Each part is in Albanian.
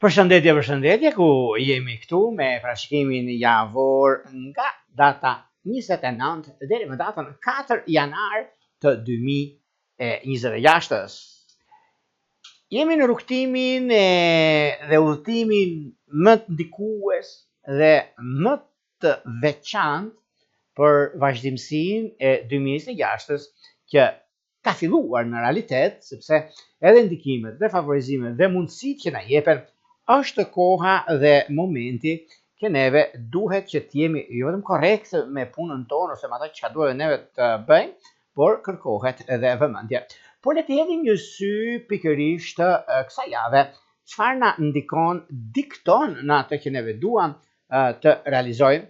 Përshëndetje, përshëndetje, ku jemi këtu me parashikimin javor nga data 29 deri më datën 4 janar të 2026. Jemi në rrugtimin dhe udhëtimin më të ndikues dhe më të veçantë për vazhdimsinë e 2026-s që ka filluar në realitet, sepse edhe ndikimet dhe favorizimet dhe mundësitë që na jepen është koha dhe momenti që neve duhet që t'jemi jo vetëm korrekt me punën tonë ose me ato që duhet neve të bëjmë, por kërkohet edhe vëmendje. Por le të hedhim një sy pikërisht kësaj jave, çfarë na ndikon, dikton në atë që neve duam të realizojmë.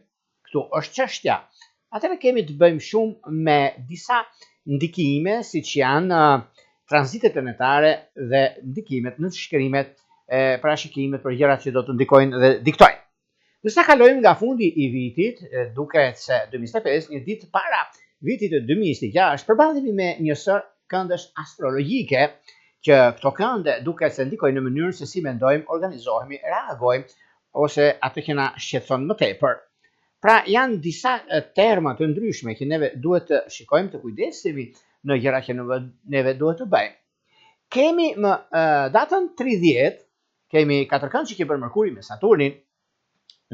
Këtu është çështja. Atëherë kemi të bëjmë shumë me disa ndikime, siç janë tranzitet planetare dhe ndikimet në shkrimet, parashikimet për gjërat që do të ndikojnë dhe diktojnë. Nëse kalojmë nga fundi i vitit, duket se 2025, një ditë para vitit të 2026, përballemi me një sër këndësh astrologjike, që këto kënde duket se ndikojnë në mënyrën se si mendojmë, organizohemi, reagojmë ose atë që na shqetëson më tepër. Pra janë disa terma të ndryshme që neve duhet të shikojmë, të kujdesemi në gjërat që neve duhet të bëjmë. Kemi më datën 30, kemi katërkënd që bën Mërkuri me Saturnin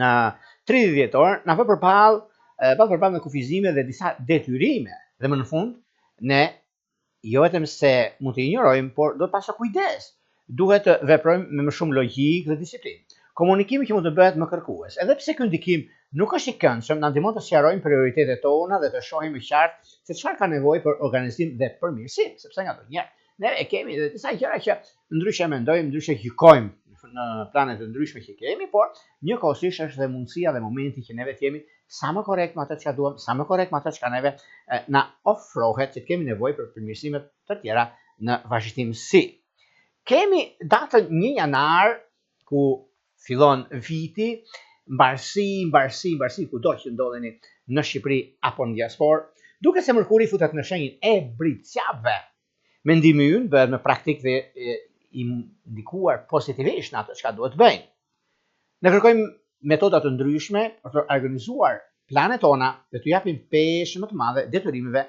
në 30 dhjetor, na vë përballë me kufizime dhe disa detyrime. Dhe më në fund, ne jo vetëm se mund të injorojmë, por do të pasë kujdes. Duhet të veprojmë me më shumë logjikë dhe disiplinë. Komunikimi që mund të bëhet më kërkues. Edhe pse ky ndikim nuk është i këndshëm, na ndihmon të sqarojmë prioritetet tona dhe të shohim më qartë se çfarë ka nevojë për organizim dhe përmirësim, sepse nganjëherë ne e kemi edhe disa gjëra që ndryshe mendojmë, ndryshe gjykojmë në planet të ndryshme që kemi, por njëkohësisht është dhe mundësia dhe momenti që neve të jemi sa më korrekt me atë që duam, sa më korrekt me atë që neve na ofrohet, që kemi nevojë për përmirësime të tjera në vazhdimsi. Kemi datën 1 janar ku fillon viti, mbarsi kudo që ndodheni në Shqipëri apo në diasporë, duke se Mërkuri futet në shenjën e Bricjave. Mendimi ynë bëhet me praktik dhe i ndikuar pozitivisht në atë çka duhet të bëjmë. Ne kërkojmë metoda të ndryshme për të organizuar planet tona dhe të japim peshë më të madhe detyrimeve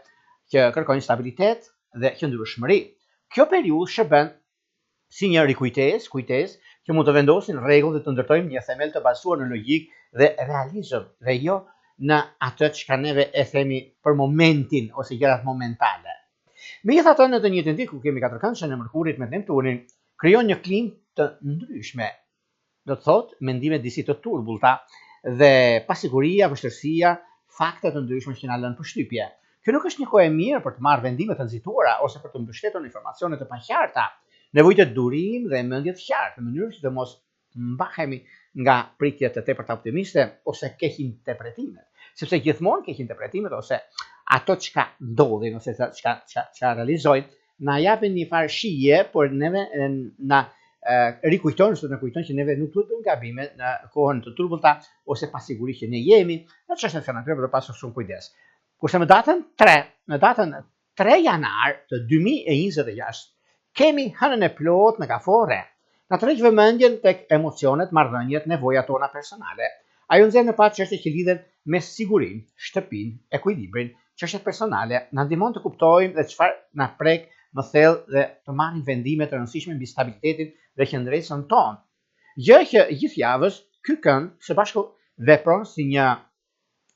që kërkojnë stabilitet dhe qëndrueshmëri. Kjo periudhë shërben si një rikujtesë, që mund të vendosin rregull dhe të ndërtojmë një themel të bazuar në logjikë dhe realizëm dhe jo në atë çka neve e themi për momentin ose gjërat momentale. Megjithatë, në të njëjtën ditë ku kemi katërkëndshën e Mërkurit me Neptunin, krijon një klimë të ndryshme. Do të thotë mendime disi të turbullta dhe pasiguria, vështirësia, fakte të ndryshme që na lënë përshtypje. Kjo nuk është një kohë e mirë për të marrë vendime të nxitura ose për të mbështetur informacione të paqarta. Nevojitet durim dhe mendje të qartë, në mënyrë që të mos mbahemi nga pritjet të tepërta optimiste ose keq interpretimet, sepse gjithmonë keq interpretimet ose ato çka ndodhin ose çka realizojnë na japin një farë shije, por neve na rikujton ose na kujton që neve nuk duhet të bëjmë gabime në kohën të turbullta ose pasigurisht që ne jemi në çështjet financiare, për të pasur shumë kujdes. Kurse në datën 3 janar të 2026 kemi hënën e plot me kafore. Na tërheq vëmendjen tek emocionet, marrëdhëniet, nevojat tona personale. Ajo nxjerr në pat çështje që lidhen me sigurinë, shtëpinë, ekuilibrin, çështjet personale, na ndihmon të kuptojmë dhe çfarë na prek më thellë dhe të marrim vendime të rëndësishme mbi stabilitetin dhe qëndresën tonë. Gjë që gjithë javës ky kënd së bashku vepron si një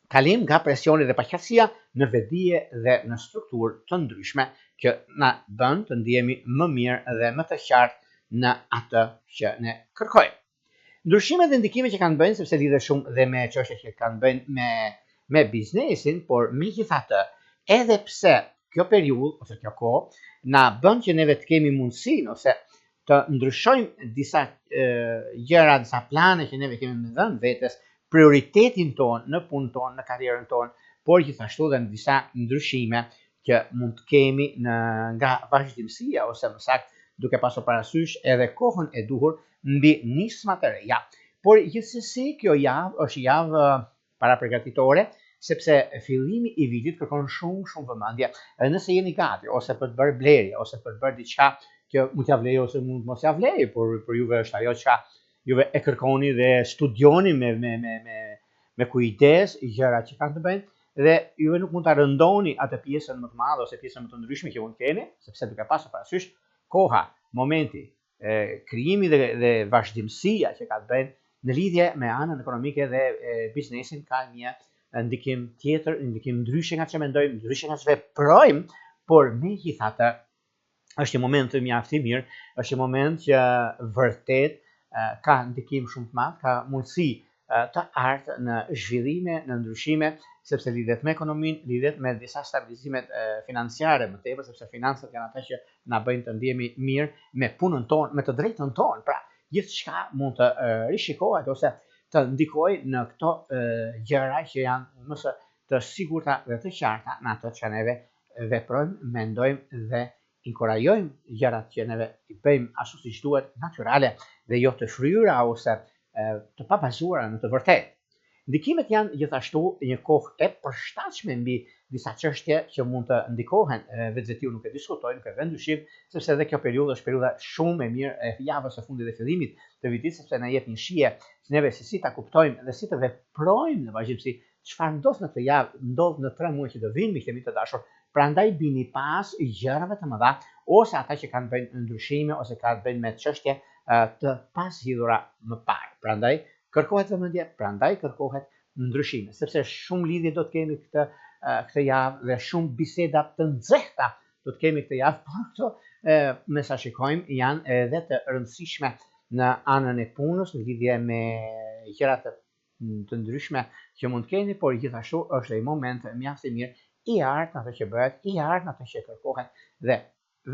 kalim nga presioni dhe paqësia në vetdije dhe në strukturë të ndryshme që na bën të ndihemi më mirë dhe më të qartë në atë që ne kërkojmë. Ndryshimet dhe ndikimet që kanë bënë, sepse lidhet shumë dhe me çështjet që kanë bënë me biznesin, por megjithatë, edhe pse kjo periudhë ose kjo kohë na bën që neve të kemi mundësinë ose të ndryshojmë disa gjëra, disa plane që neve kemi dhënë vetes, prioritetin tonë në punën tonë, në karrierën tonë, por gjithashtu dhe në disa ndryshime që mund të kemi nga vazhdimësia ose më saktë duke pasur parasysh edhe kohën e duhur mbi nisma të reja. Por gjithsesi kjo javë është javë paraprgatitore, sepse fillimi i vitit kërkon shumë vëmendje. Edhe nëse jeni gati ose për të bërë blerje ose për të bërë diçka që mund t'ja vlej ose mund mos ja vlej, por për juve është ajo çka juve e kërkoni dhe studioni me kujdes gjërat që kanë të bëjnë dhe juve nuk mund ta rëndoni atë pjesën më të madhe ose pjesën më të ndryshme që mund keni, sepse duke pasur parasysh koha, momenti, krijimi dhe vazhdimësia që ka të bëjnë në lidhje me anën ekonomike dhe biznesin ka një ndikim tjetër, ndikim ndryshe nga që mendojmë, ndryshe nga që veprojmë, por megjithatë është një moment mjaft i mirë, është një moment që vërtet ka ndikim shumë të madh, ka mundësi të ardhë në zhvillime, në ndryshime, sepse lidhet me ekonominë, lidhet me disa stabilizimet financiare më tepër, sepse financat janë ata që na bëjnë të ndihemi mirë me punën tonë, me të drejtën tonë. Pra, gjithçka mund të rishikohet ose të ndikojë në këto gjëra që janë më së të sigurta dhe të qarta në ato që neve veprojmë, mendojmë dhe inkurajojmë gjërat që neve i bëjmë ashtu siç duhet, natyrale dhe jo të fryera ose të pabazuara në të vërtetë. Ndikimet janë gjithashtu një kohë e përshtatshme mbi disa çështje që mund të ndikohen, vetë nuk e diskutojnë, nuk e vënë dyshim, sepse edhe kjo periudhë është periudha shumë e mirë e javës së fundit dhe fillimit të vitit, sepse na jep një shije neve se si ta kuptojmë dhe si të veprojmë në vazhdimsi. Çfarë ndodh në këtë javë, ndodh në 3 muaj që do vinë, miq të dashur. Prandaj bini pas gjërave të mëdha ose ata që kanë bëjnë ndryshime ose kanë bëjnë me çështje të pashidhura më parë. Prandaj kërkohet vëmendje, prandaj kërkohet ndryshime, sepse shumë lidhje do të kemi këtë javë dhe shumë biseda të nxehta do të kemi këtë javë, por këto me sa shikojmë janë edhe të rëndësishme në anën e punës, në lidhje me gjëra të ndryshme që mund të keni, por gjithashtu është një moment mjaft i mirë i ardhur në atë që bëhet, i ardhur në atë që kërkohet dhe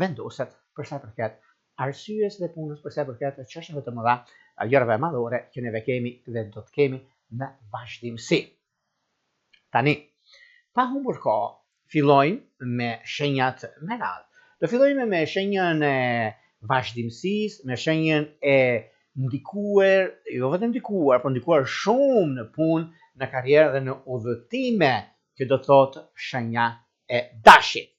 vendoset për sa i përket arsyes dhe punës, për sa i përket çështjeve të mëdha, gjërave madhore që neve kemi dhe do të kemi në vazhdimsi. Tani, pa humbur kohë, fillojmë me shenjat me radhë. Do fillojmë me shenjën e vazhdimësisë, me shenjën e ndikuar, jo vetëm ndikuar, por ndikuar shumë në punë, në karrierë dhe në udhëtime, që do të thotë shenja e dashit.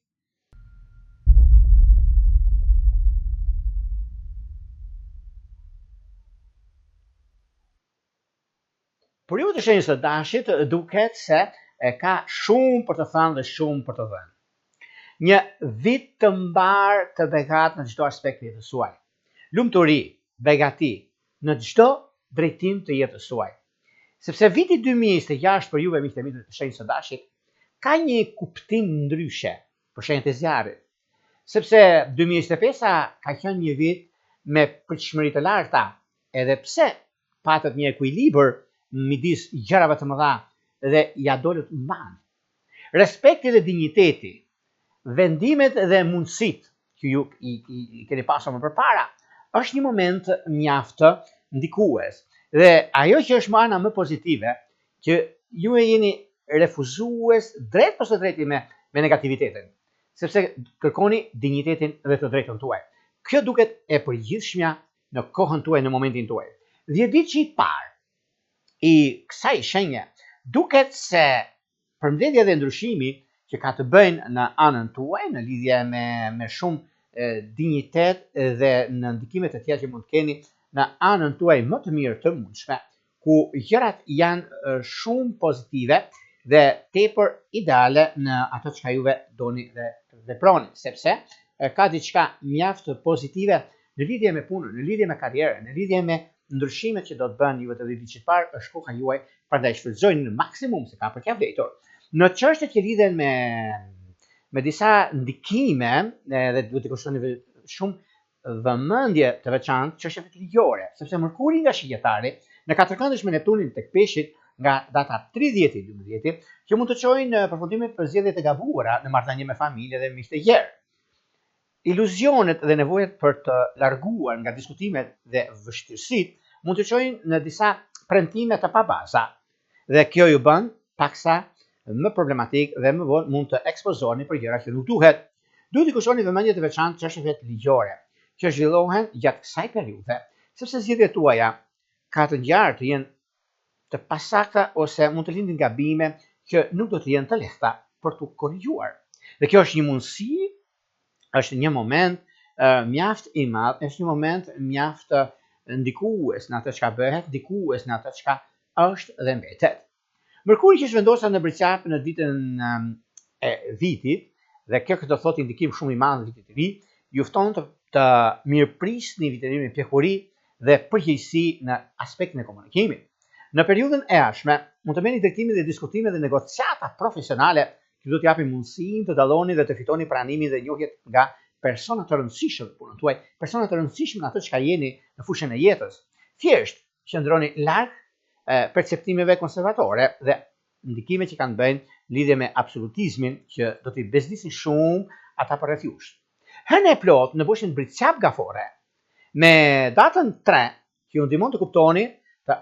Por ju të shenjës së dashit duket se ka shumë për të thënë dhe shumë për të dhënë. Një vit të mbar të begatë në çdo aspekt të jetës suaj. Lumturi, begati në çdo drejtim të jetës suaj. Sepse viti 2026 për juve miq të mi të shenjës së dashit ka një kuptim ndryshe për shenjat e zjarrit. Sepse 2025 ka qenë një vit me pritshmëri të larta, edhe pse patët një ekuilibër midis gjërave të mëdha dhe ja dolët mban. Respekti dhe dinjiteti, vendimet dhe mundësitë që ju i keni pasur më përpara, është një moment mjaft ndikues. Dhe ajo që është ana më pozitive, që ju e jeni refuzues drejt pas drejti me negativitetin, sepse kërkoni dinjitetin dhe të drejtën tuaj. Kjo duket e përgjithshmja në kohën tuaj, në momentin tuaj. 10 ditë që i parë i kësaj shenje duket se përmbledhja dhe ndryshimi që ka të bëjnë në anën tuaj, në lidhje me shumë dinjitet dhe në ndikimet e tjera që mund të keni në anën tuaj më të mirë të mundshme, ku gjërat janë shumë pozitive dhe tepër ideale në ato që juve doni dhe veproni, sepse ka diçka mjaft pozitive në lidhje me punën, në lidhje me karrierën, në lidhje me ndryshimet që do të bënë juve të vitit që parë, është koha juaj, prandaj shfrytëzojeni në maksimum se ka për t'ia vlerësuar. Në çështjet që lidhen me disa ndikime dhe duhet të kushtojeni shumë vëmendje të veçantë çështjeve ligjore, sepse Mërkuri nga Shigjetari në katërkëndësh me Neptunin tek Peshqit nga data 30/12 që mund të çojnë në përfundimet për zgjedhje të gabuara në marrëdhënie me familje dhe miq të gjerë. Iluzionet dhe nevojat për të larguar nga diskutimet dhe vështirësitë mund të çojnë në disa premtime të pabaza dhe kjo ju bën paksa më problematik dhe më vonë mund të ekspozoheni për gjëra që nuk duhet. Duhet të kushtoheni vëmendje të veçantë çështjeve ligjore që zhvillohen gjatë kësaj periudhe, sepse zgjedhjet tuaja ka të ngjarë të jenë të pasakta ose mund të lindin gabime që nuk do të jenë të lehta për të korrigjuar. Dhe kjo është një mundësi, është një moment mjaft i madh, është një moment mjaft ndikues në atë çka bëhet, ndikues në atë çka është dhe mbetet. Mërkuri që zhvendosa në Bricap në ditën e vitit, dhe kjo do thotë indikim shumë i madh në vitin e ri, ju fton të mirëprisni vitin me pjekuri dhe përgjegjësi në aspektin e komunikimit. Në periudhën e ardhshme, mund të merrni drejtime dhe diskutime dhe negociata profesionale që do t'ju japin mundësinë të dalloni dhe të fitoni pranimin dhe njohjet nga persona të rëndësishëm në punën tuaj, persona të rëndësishëm në atë çka jeni në fushën e jetës. Thjesht qëndroni larg perceptimeve konservatore dhe ndikime që kanë bënë lidhje me absolutizmin që do t'i bezdisin shumë ata përreth jush. Hënë e plot në boshin Bricap gafore, me datën 3, që ju ndihmon të kuptoni të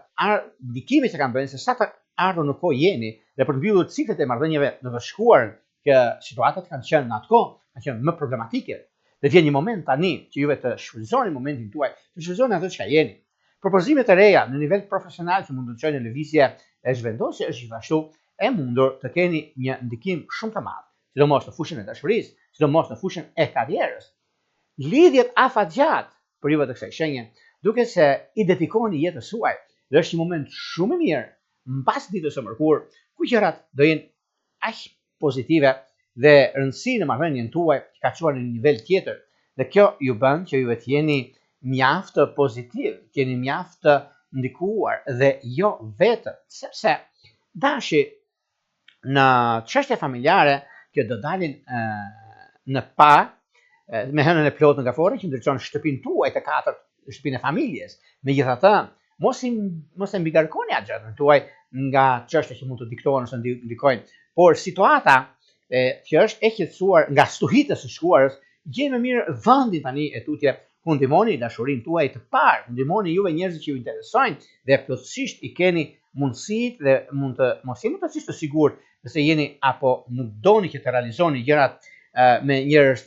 ndikime që kanë bënë se sa të ardhur në kohë jeni dhe për të mbyllur ciklet e marrëdhënieve në të shkuar që situatat kanë qenë në atë kohë, kanë qenë më problematike. Dhe vjen një moment tani që juve të shfrytëzoni momentin tuaj, të shfrytëzoni atë çka jeni. Propozimet e reja në nivel profesional që mund të çojnë në lëvizje e zhvendosje është gjithashtu e mundur të keni një ndikim shumë të madh, sidomos në fushën e dashurisë, sidomos në fushën e karrierës. Lidhjet afatgjat për juve të kësaj shenje, duke se i dedikoni jetës suaj, dhe është një moment shumë i mirë mbas ditës së mërkur, ku gjërat do jenë aq pozitive dhe rëndësinë e marrëdhënien tuaj ka çuar në një nivel tjetër. Dhe kjo ju bën që juve të jeni mjaft pozitiv, të jeni mjaft ndikuar dhe jo vetëm, sepse dashi në çështje familjare që do dalin në pa me hënën e plotë në gafore që ndryqon shtëpinë tuaj të katërt, shtëpinë e familjes. Megjithatë, mos e mbigarkoni atë gjërat tuaj nga çështje që mund të diktohen ose ndikojnë, por situata që është e qetësuar nga stuhitë së shkuarës, gjej më mirë vendin tani e tutje ku ndihmoni dashurinë tuaj të parë, ndihmoni juve njerëzit që ju interesojnë dhe plotësisht i keni mundësitë dhe mund të mos jeni plotësisht të sigurt nëse jeni apo nuk doni që të realizoni gjërat me njerëz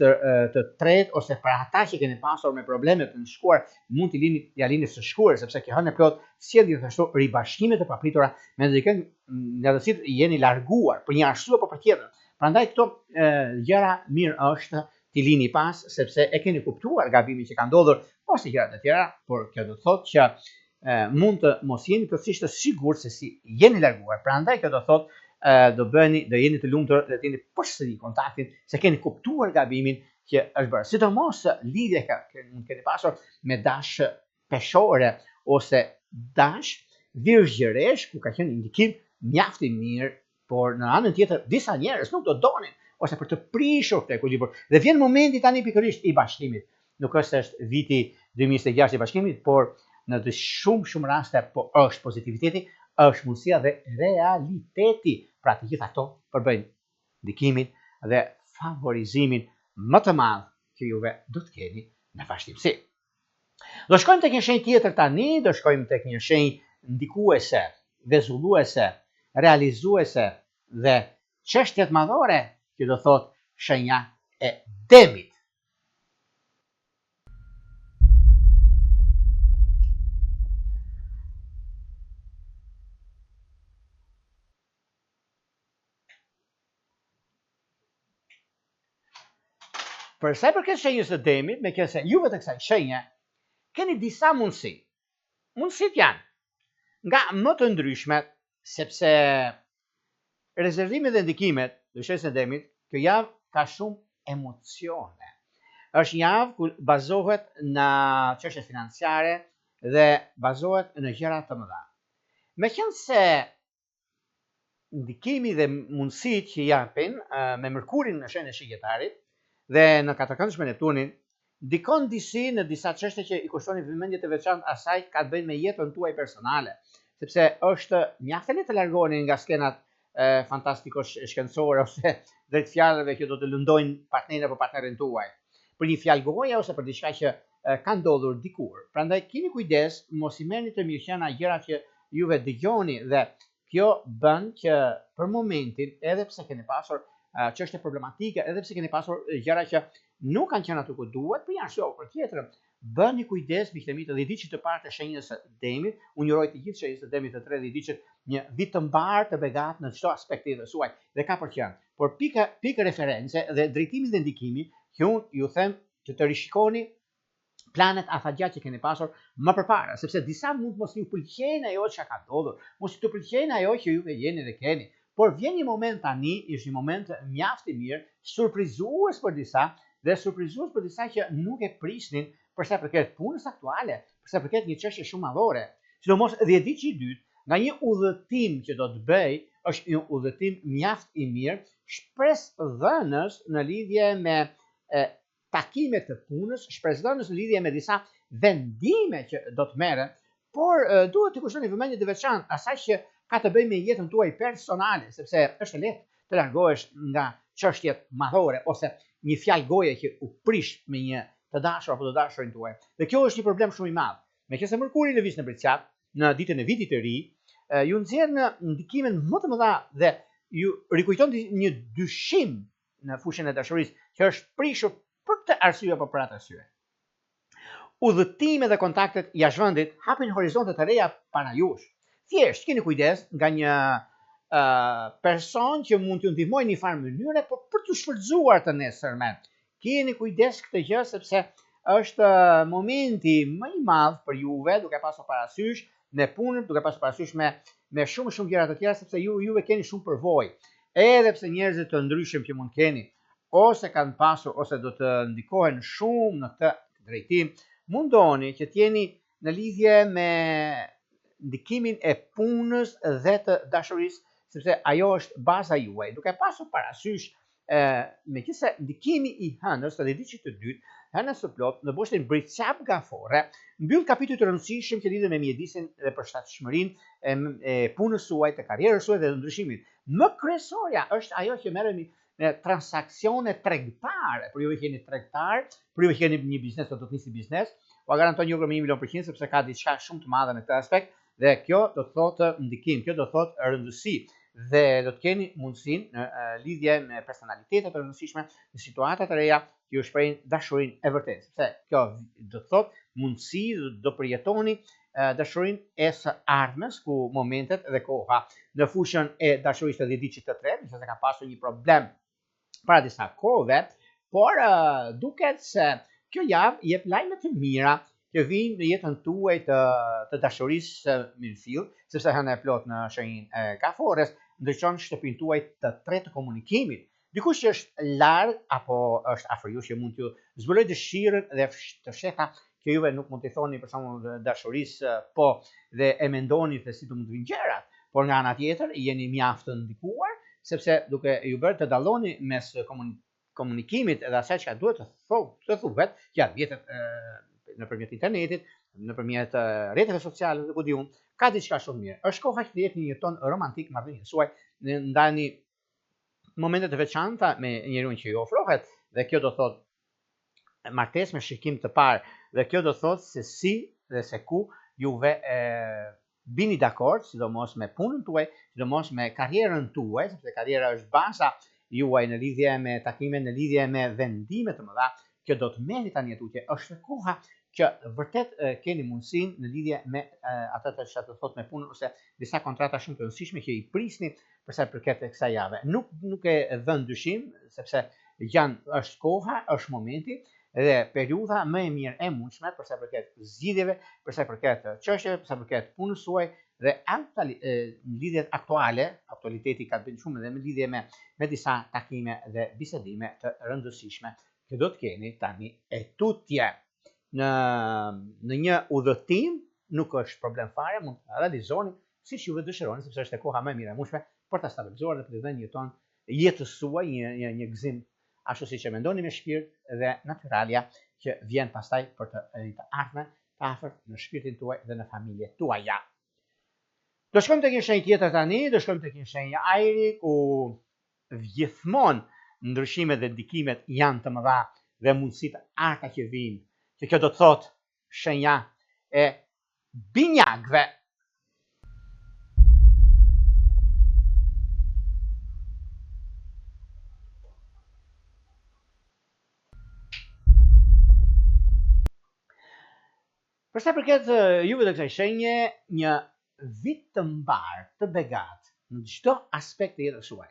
të tretë ose për ata që keni pasur me probleme të shkuar, mund t'i lini së shkuar, sepse kjo hënë e plot sjell gjithashtu ribashkime të papritura me ndikën nga të cilët jeni larguar për një arsye apo për tjetër. Prandaj këto gjëra mirë është t'i lini pas, sepse e keni kuptuar gabimin që ka ndodhur ose gjërat e tjera, por kjo do të thotë që mund të mos jeni plotësisht të sigurt se si jeni larguar. Prandaj kjo do thotë do jeni të lumtur dhe të jeni përsëri kontaktin se keni kuptuar gabimin që është bërë. Sidomos lidhje që keni pasur me dash peshore ose dash virgjëresh, ku ka qenë indikim mjaft i mirë, por në anën tjetër disa njerëz nuk do donin ose për të prishur këtë ekuilibër. Dhe vjen momenti tani pikërisht i bashkimit. Nuk është viti 2026 i bashkimit, por në të shumë raste po është pozitiviteti, është mundësia dhe realiteti. Pra të gjitha këto përbëjnë ndikimin dhe favorizimin më të madh që juve do të keni në vazhdimsi. Do shkojmë tek një shenjë tjetër tani, do shkojmë tek një shenjë ndikuese, vezulluese, realizuese dhe çështjet madhore që do thotë shenja e demit. Për sa i përket shenjës së demit, me qenë se juve të kësaj shenje keni disa mundësi. Mundësit janë nga më të ndryshmet, sepse rezervimet dhe ndikimet të shenjës së demit, kjo javë ka shumë emocione. Është një javë ku bazohet në çështje financiare dhe bazohet në gjëra të mëdha. Me qenë se ndikimi dhe mundësit që japin me Mërkurin në shenjën e Shigetarit dhe në katërkëndshme Neptunin, ndikon disi në disa çështje që i kushtoni vëmendje të veçantë asaj ka të bëjnë me jetën tuaj personale, sepse është mjaft e lehtë të largoheni nga skenat fantastikosh shkencore ose drejt fjalëve që do të lëndojnë partnerin apo partneren tuaj, për një fjalë goje ose për diçka që ka ndodhur dikur. Prandaj keni kujdes, mos i merrni të mirëqenia gjërat që juve dëgjoni, dhe kjo bën që për momentin, edhe pse keni pasur çështje problematike, edhe pse keni pasur gjëra që nuk kanë qenë aty ku duhet, për një arsye apo për tjetrën, bëni kujdes miq të mi të 10 ditë të parë të shenjës së demit. Unë uroj të gjithë shenjës së demit të 3 ditë një vit të mbarë të begat në çdo aspekt të jetës suaj dhe ka për qenë. Por pikë reference dhe drejtimi dhe ndikimi që unë ju them që të rishikoni planet afatgjatë që keni pasur më përpara, sepse disa mund mos ju pëlqejnë ajo që ka ndodhur, mos ju pëlqejnë ajo që ju jeni dhe keni, por vjen një moment tani, është një moment mjaft i mirë, surprizues për disa dhe surprizues për disa që nuk e prisnin për sa përket punës aktuale, për sa përket një çështje shumë madhore. Sidomos 10 ditë i dytë, nga një udhëtim që do të bëj, është një udhëtim mjaft i mirë, shpresdhënës në lidhje me takimet të punës, shpresdhënës në lidhje me disa vendime që do të merren, por duhet të kushtoni vëmendje të veçantë asaj që ka të bëjë me jetën tuaj personale, sepse është lehtë të largohesh nga çështjet madhore ose një fjalë goje që u prish me një të dashur apo të dashurin tuaj. Dhe kjo është një problem shumë i madh. Meqense Mërkuri lëviz në Pricjap në ditën e vitit të ri, ju nxjerr në ndikimin më të mëdha dhe ju rikujton një dyshim në fushën e dashurisë që është prishur për këtë arsye apo për atë arsye. Udhëtime dhe kontaktet jashtë vendit hapin horizonte të reja para jush. Thjesht keni kujdes nga një person që mund t'ju ndihmojë në një farë mënyre, por për t'u shfrytzuar të nesërmen. Keni kujdes këtë gjë sepse është momenti më i madh për juve, duke pasur parasysh në punë, duke pasur parasysh me shumë gjëra të tjera, sepse juve keni shumë përvojë. Edhe pse njerëzit të ndryshëm që mund keni, ose kanë pasur ose do të ndikohen shumë në këtë drejtim, mundoni që t'jeni në lidhje me ndikimin e punës dhe të dashurisë, sepse ajo është baza juaj. Duke pasur parasysh meqense ndikimi i hënës të ditës së dytë, hëna së plot në boshtin Pricjap Gafore, mbyll kapitull të rëndësishëm që lidhet me mjedisin dhe përshtatshmërinë e punës suaj, të karrierës suaj dhe të ndryshimit. Më kryesorja është ajo që merremi me transaksione tregtare. Për ju që jeni tregtar, për ju që keni një biznes do të nisni biznes, u garantoj një me 1.000.000% sepse ka diçka shumë të madhe në këtë aspekt dhe kjo do të thotë ndikim, kjo do të thotë rëndësi dhe do të keni mundësinë në lidhje me personalitete të rëndësishme, në situata të reja që ju shprehin dashurinë e vërtetë, sepse kjo do të thotë mundësi do përjetoni dashurinë e së ardhmes, ku momentet dhe koha në fushën e dashurisë të 10 ditësh të tretë, nëse ka pasur një problem para disa kohëve, por duket se kjo javë jep lajme të mira që vinë në jetën tuaj të dashurisë mirëfill, sepse hëna e plot në shenjën e Gafores ndriçon shtëpinë tuaj të tretë të komunikimit. Dikush që është larg apo është afër jush që mund t'ju zbulojë dëshirën dhe të fshehta që juve nuk mund t'i thoni për shembull dashurisë po dhe e mendoni se si do mund të vinë gjërat, por nga ana tjetër jeni mjaft të ndikuar sepse duke ju bërë të dalloni mes komunikimit dhe asaj që duhet të thuhet, që vjetet nëpërmjet internetit, nëpërmjet rrjeteve sociale dhe ku diun, ka diçka shumë mirë. Është koha që të jepni një ton romantik marrëdhënies suaj, ndani momente të veçanta me njeriu që ju ofrohet, dhe kjo do thotë martesë me shikim të parë, dhe kjo do thotë se si dhe se ku juve bini dakord, sidomos me punën tuaj, sidomos me karrierën tuaj, sepse karriera është baza juaj në lidhje me takime, në lidhje me vendime të mëdha që do të merrni tani tutje. Është koha që vërtet keni mundësinë në lidhje me atë që do thotë me punën ose disa kontrata shumë të rëndësishme që i prisni për sa i përket kësaj jave. Nuk e vën dyshim sepse është koha, është momenti dhe periudha më e mirë e mundshme për sa i përket zgjidhjeve, për sa i përket çështjeve, për sa i përket punës suaj dhe lidhjet aktuale, aktualiteti ka bën shumë edhe me lidhje me disa takime dhe bisedime të rëndësishme që do të keni tani e tutje. Në një udhëtim nuk është problem fare, mund të realizoni siç ju dëshironi, sepse është koha më e mirë e mundshme për ta stabilizuar dhe për të dhënë jetës suaj një gëzim ashtu siç e mendoni me shpirt dhe natyralja që vjen pastaj për të ardhmen të afërt në shpirtin tuaj dhe në familjen tuaja. Do shkojmë tek një shenjë tjetër tani, do shkojmë tek një shenjë ajri ku gjithmonë ndryshimet dhe ndikimet janë të mëdha dhe mundësitë arta që vijnë. Që kjo do të thotë shenja e binjakëve. Për sa përket juve të kësaj shenje, një vit të mbar, të begat, në çdo aspekt të jetës suaj.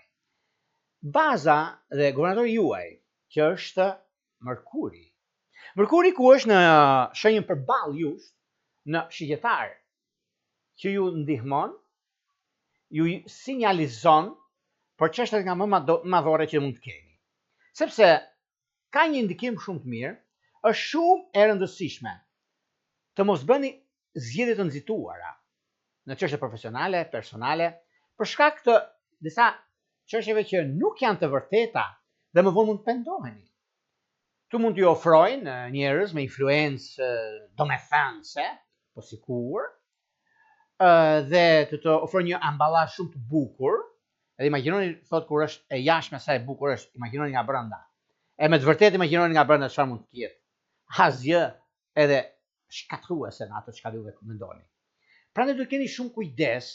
Baza dhe guvernatori juaj, që është Mërkuri, Mërkuri ku është në shenjën përballë jush, në shigjetar, që ju ndihmon, ju sinjalizon për çështjet nga më madhore që mund të keni. Sepse ka një ndikim shumë të mirë, është shumë e rëndësishme të mos bëni zgjedhje të nxituara në çështje profesionale, personale, për shkak të disa çështjeve që nuk janë të vërteta dhe më vonë mund të pendoheni. Tu mund t'ju ofrojnë njerëz me influencë domethënëse, po sikur, dhe të ofrojnë një amballazh shumë të bukur, edhe imagjinoni thot kur është e jashtme sa e bukur është, imagjinoni nga brenda. E me të vërtetë imagjinoni nga brenda çfarë mund të ketë. Asgjë edhe shkatruese në ato çka juve mendoni. Prandaj duhet keni shumë kujdes,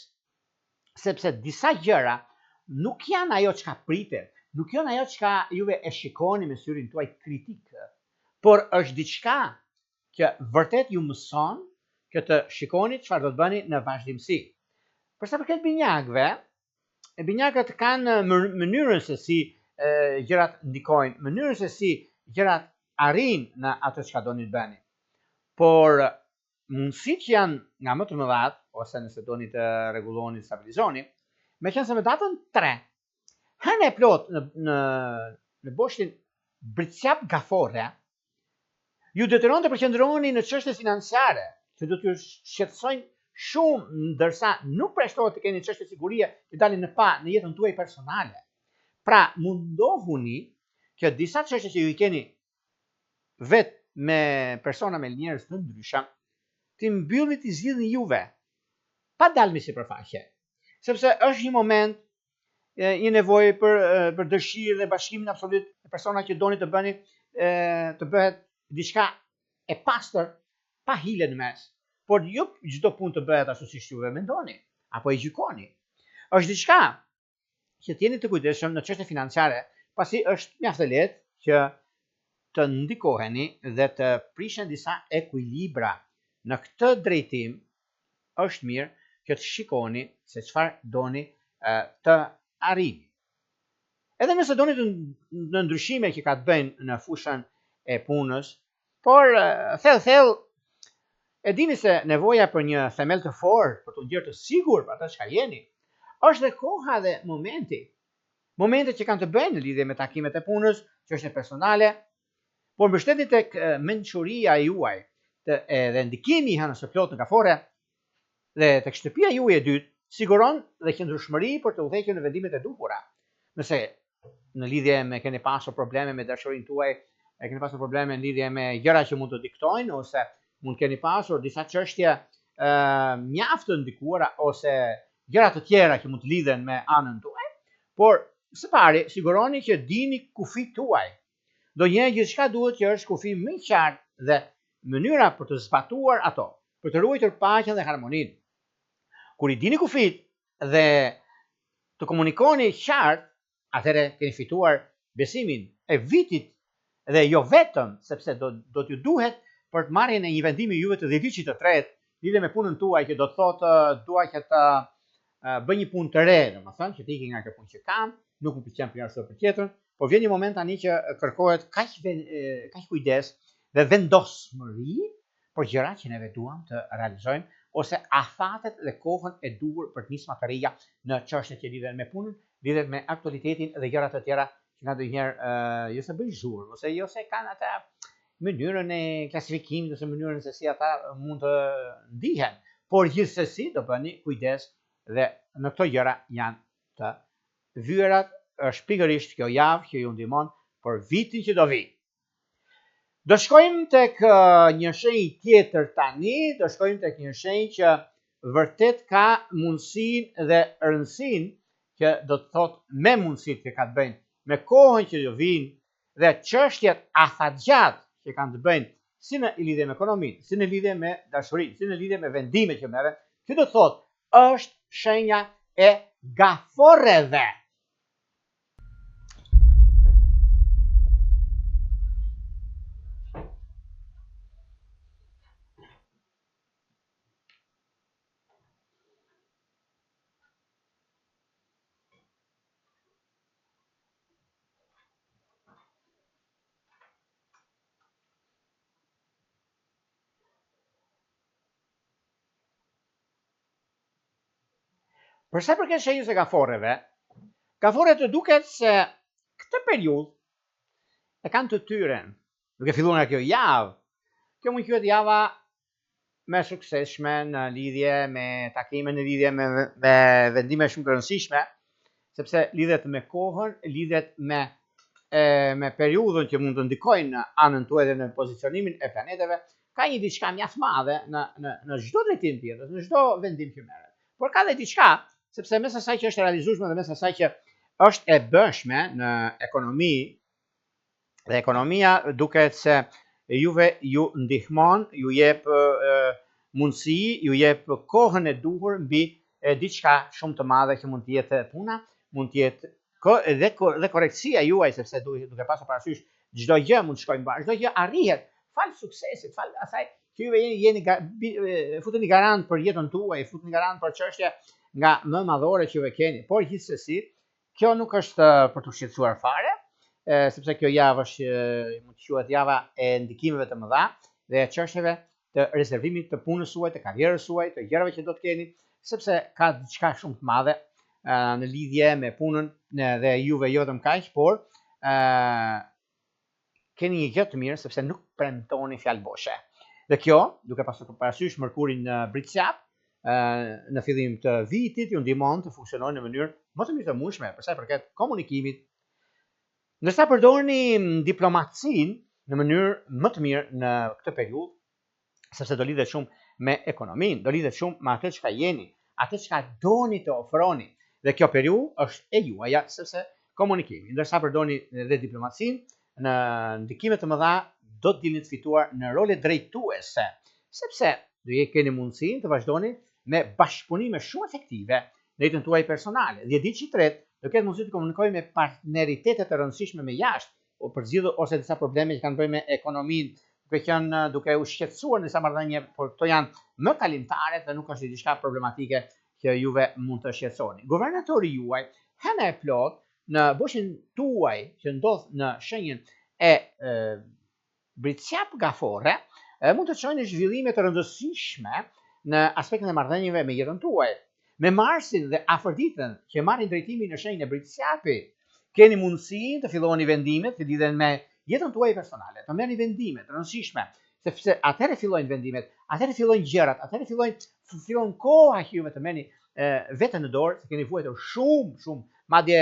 sepse disa gjëra nuk janë ajo çka pritet, nuk janë ajo çka juve e shikoni me syrin tuaj kritik, por është diçka që vërtet ju mëson që të shikoni çfarë do të bëni në vazhdimsi. Për sa përket binjakëve, binjakët kanë mënyrën se si gjërat ndikojnë, mënyrën se si gjërat arrin në ato çka doni të bëni. Por mundësitë që janë nga më të mëdhat, ose nëse doni të rregulloni, stabilizoni, meqense me datën 3, hënë e plot në boshtin britsjap gafore, ju detyron të përqendroheni në çështje financiare, që do t'ju shqetësojnë shumë, ndërsa nuk preshtohet të keni çështje sigurie që dalin në pa në jetën tuaj personale. Pra, mundohuni që disa çështje që ju i keni vetë me persona me njerëz të ndryshëm, ti mbyllit i zgjidhni juve, pa dalmi sipërfaqe. Sepse është një moment, një nevojë për dëshirë dhe bashkimin absolut e persona që doni të bëni të bëhet diçka e pastër, pa hile në mes. Por jo çdo punë të bëhet ashtu siç juve mendoni, apo e gjykoni. Është diçka që t'jeni të kujdesshëm në çështje financiare, pasi është mjaft e lehtë që të ndikoheni dhe të prishen disa ekuilibra. Në këtë drejtim është mirë që të shikoni se çfarë doni të arrini. Edhe nëse doni të ndryshime që ka të bëjnë në fushën e punës, por thellë e dini se nevoja për një themel të fortë, për të ndjerë të sigur për atë çka jeni, është dhe koha dhe momenti. Momentet që kanë të bëjnë në lidhje me takimet e punës, çështje personale, por mbështetni tek mençuria juaj dhe ndikimi i hënës së plotë në gafore dhe tek shtëpia juaj e dytë, siguron dhe qëndrueshmëri për të udhëhequr në vendimet e duhura. Nëse në lidhje me keni pasur probleme me dashurinë tuaj, keni pasur probleme në lidhje me gjëra që mund të diktojnë, ose mund keni pasur disa çështje mjaft të ndikuara ose gjëra të tjera që mund të lidhen me anën tuaj, por së pari siguroni që dini kufit tuaj. Donjëherë gjithçka duhet që është kufi më i qartë dhe mënyra për të zbatuar ato, për të ruajtur paqen dhe harmoninë. Kur i dini kufit dhe të komunikoni qartë, atëherë keni fituar besimin e vitit dhe jo vetëm sepse do t'ju duhet për të marrjen e një vendimi juve të dhjetëçit të tretë, lidhe me punën tuaj që do të thotë dua që të bëj një punë të re, domethënë që të ikë nga kjo punë që kam, nuk më pëlqen për arsye për tjetrën, por vjen një moment tani që kërkohet kaq kujdes dhe vendosmëri për gjërat që neve duam të realizojmë ose afatet dhe kohën e duhur për të nisur të reja në çështjet që lidhen me punën, lidhen me aktualitetin dhe gjërat të tjera që ndonjëherë jo se bëjnë zhurmë, ose jo se kanë atë mënyrën e klasifikimit ose mënyrën se si ata mund të ndihen, por gjithsesi do bëni kujdes dhe në këto gjëra janë të vyerat. Është pikërisht kjo javë që ju ndihmon për vitin që do vi. Do shkojmë tek një shenjë tjetër tani, do shkojmë tek një shenjë që vërtet ka mundësinë dhe rëndësinë që do të thotë me mundësitë që ka të bëjnë me kohën që do vinë dhe çështjet afatgjatë që kanë të bëjnë si në lidhje me ekonominë, si në lidhje me dashurinë, si në lidhje me vendimet që merren, që do të thotë është shenja e gaforeve. Për sa përket shenjës e gaforët të duket se këtë periudhë e kanë të tyren, duke filluar nga kjo javë. Kjo mund quhet java më e suksesshme në lidhje me takime, në lidhje me vendime shumë të rëndësishme, sepse lidhet me kohën, lidhet me periudhën që mund të ndikojnë në anën tuaj dhe në pozicionimin e planeteve. Ka një diçka mjaft madhe në çdo drejtim tjetër, në çdo vendim që merret. Por ka dhe diçka, sepse mes asaj që është realizueshme dhe mes asaj që është e bëshme në ekonomi, dhe ekonomia duket se juve ju ndihmon, ju jep mundësi, ju jep kohën e duhur mbi diçka shumë të madhe që mund të jetë puna, mund të jetë dhe korrektësia juaj, sepse duke pasur parasysh çdo gjë mund të shkojë mbar, çdo gjë arrihet fal suksesit, fal asaj që juve jeni futeni garant për jetën tuaj, futeni garant për çështje nga më madhore që juve keni. Por gjithsesi, kjo nuk është për të shqetësuar fare, sepse kjo javë është mund të quhet java e ndikimeve të mëdha dhe çështjeve të rezervimit të punës suaj, të karrierës suaj, të gjërave që do të keni, sepse ka diçka shumë të madhe në lidhje me punën dhe juve jo vetëm kaq, por keni një gjë të mirë sepse nuk premtoni fjalë boshe. Dhe kjo, duke pasur parasysh Mërkurin në Britqap, në fillim të vitit ju ndihmon të funksionojnë në mënyrë më të mirë të mundshme për sa i përket komunikimit. Ndërsa përdorni diplomacinë në mënyrë më të mirë në këtë periudhë, sepse do lidhet shumë me ekonominë, do lidhet shumë me atë çka jeni, atë çka doni të ofroni. Dhe kjo periudhë është e juaja, sepse komunikimi. Ndërsa përdorni edhe diplomacinë në ndikime të mëdha, do të dilni të fituar në role drejtuese, sepse do keni mundësinë të vazhdoni me bashkëpunime shumë efektive në jetën tuaj personale. Dhe ditë që tretë do ketë mundësi të komunikojë me partneritete të rëndësishme me jashtë, o përzgjidhur ose disa probleme që kanë bëjnë me ekonominë, duke u shqetësuar në disa marrëdhënie, por këto janë më kalimtare dhe nuk është diçka problematike që juve mund të shqetësoni. Guvernatori juaj hëna e plot në bushin tuaj që ndodh në shenjën e Britqap gafore, mund të çojnë zhvillime të rëndësishme në aspektin e marrëdhënieve me jetën tuaj. Me Marsin dhe afërditën që marrin drejtimin në shenjën e Britqapit, keni mundësi të filloni vendimet që lidhen me jetën tuaj personale, të merrni vendime të rëndësishme, sepse atëherë fillojnë vendimet, atëherë fillojnë gjërat, atëherë fillon koha që juve të merrni veten në dorë, se keni vuajtur shumë, madje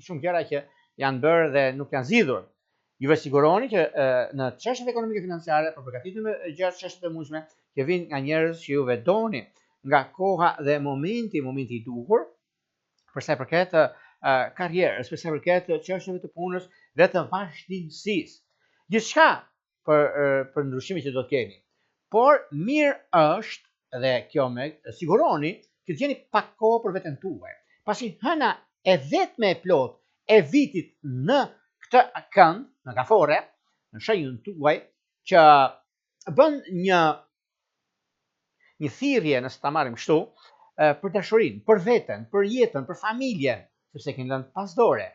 shumë gjëra që janë bërë dhe nuk janë zgjidhur. Juve siguroni që në çështjet ekonomike financiare, për përgatitjen e gjërat çështje të mundshme që vijnë nga njerëz që juve doni, nga koha dhe momenti i duhur, për sa i përket karrierës, për sa i përket çështjeve të punës dhe të vazhdimësisë. Gjithçka për ndryshimin që do të keni. Por mirë është dhe kjo me siguroni që të gjeni pak kohë për veten tuaj. Pasi hëna e vetme e plot e vitit në këtë kënd, në gafore, në shenjën tuaj, që bën një thirrje, nëse ta marrim kështu, për dashurinë, për veten, për jetën, për familjen, sepse keni lënë pas dore.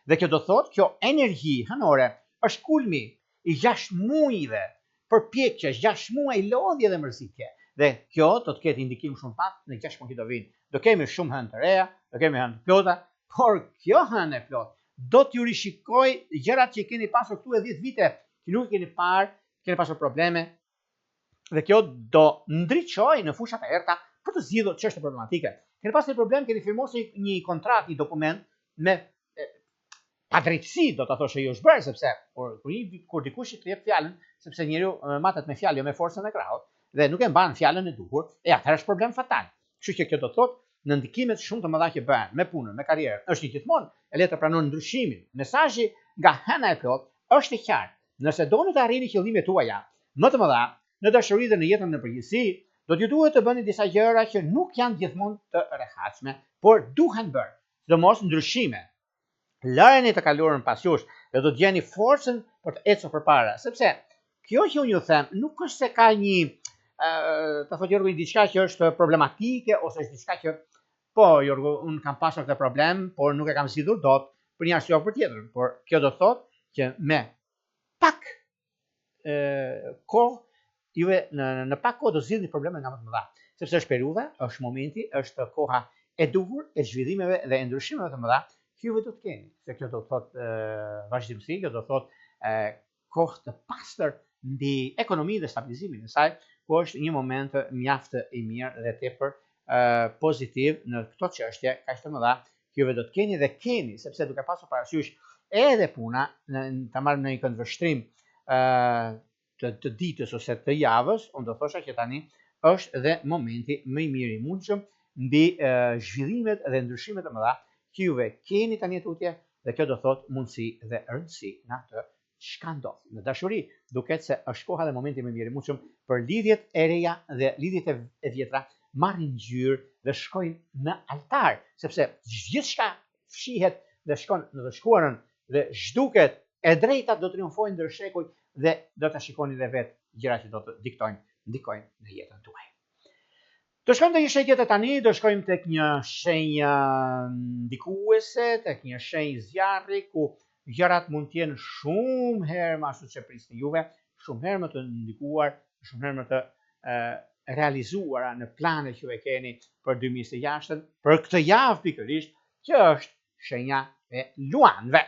Dhe kjo do thotë, kjo energji hënore është kulmi i 6 muajve përpjekjesh, 6 muaj lodhje dhe mërzitje. Dhe kjo do të ketë indikim shumë pak në 6 muaj që do vinë. Do kemi shumë hënë të reja, do kemi hënë të plota, por kjo hënë e plot do t'ju rishikoj gjërat që keni pasur këtu e 10 vite, që nuk keni parë, keni pasur probleme, dhe kjo do ndriçojë në fushat e errta për të zgjidhur çështje problematike. Keni pasur një problem, keni firmosur një kontratë, një dokument me padrejtësi, do ta thoshë ju është bërë, sepse kur dikush të jep fjalën, sepse njeriu matet me fjalë, jo me forcën e krahut, dhe nuk e mban fjalën e duhur, atëherë është problem fatal. Kështu që kjo do thotë në ndikimet shumë të mëdha që bëhen me punën, me karrierën, është një gjithmonë e letë të pranoni ndryshimin. Mesazhi nga hëna e plot është i qartë. Nëse doni të arrini qëllimet tuaja më të mëdha në dashuri dhe në jetën në përgjithësi, do t'ju duhet të bëni disa gjëra që nuk janë gjithmonë të rehatshme, por duhen bërë. Sidomos ndryshime. Lëreni të kaluarën pas jush dhe do të gjeni forcën për të ecur përpara, sepse kjo që unë ju them nuk është se ka një ta thotë Jorgu diçka që është problematike ose është diçka që po Jorgu unë kam pasur këtë problem, por nuk e kam zgjidhur dot për një arsye apo tjetër, por kjo do thotë që me pak kohë juve në pak kohë do zgjidhni probleme nga më të mëdha, sepse është periudha, është momenti, është koha e duhur e zhvillimeve dhe e ndryshimeve të mëdha që juve do të keni, se kjo do të thotë vazhdimsi, kjo do të thotë kohë të pastër mbi ekonominë dhe stabilizimin e saj, ku është një moment mjaft i mirë dhe tepër pozitiv në këto çështje kaq të mëdha që juve do të keni dhe keni, sepse duke pasur parasysh edhe puna, ta marrim në një këndvështrim të ditës ose të javës, unë do thosha që tani është dhe momenti më i mirë i mundshëm mbi zhvillimet dhe ndryshimet e mëdha që juve keni tani tutje, dhe kjo do thotë mundësi dhe rëndësi në atë çka ndodh. Në dashuri, duket se është koha dhe momenti më i mirë i mundshëm për lidhjet e reja dhe lidhjet e vjetra marrin ngjyrë dhe shkojnë në altar, sepse gjithçka fshihet dhe shkon në të shkuarën dhe zhduket e drejtat do triumfojnë ndër shekuj dhe do ta shikoni dhe vetë gjërat që do të ndikojnë në jetën tuaj. Do shkojmë te një shenjë tjetër tani, do shkojmë tek një shenjë ndikuese, tek një shenjë zjarri ku gjërat mund të jenë shumë herë më ashtu që prisni juve, shumë herë më të ndikuar, shumë herë më të realizuara në planet që ju e keni për 2026, për këtë javë pikërisht, që është shenja e luanëve.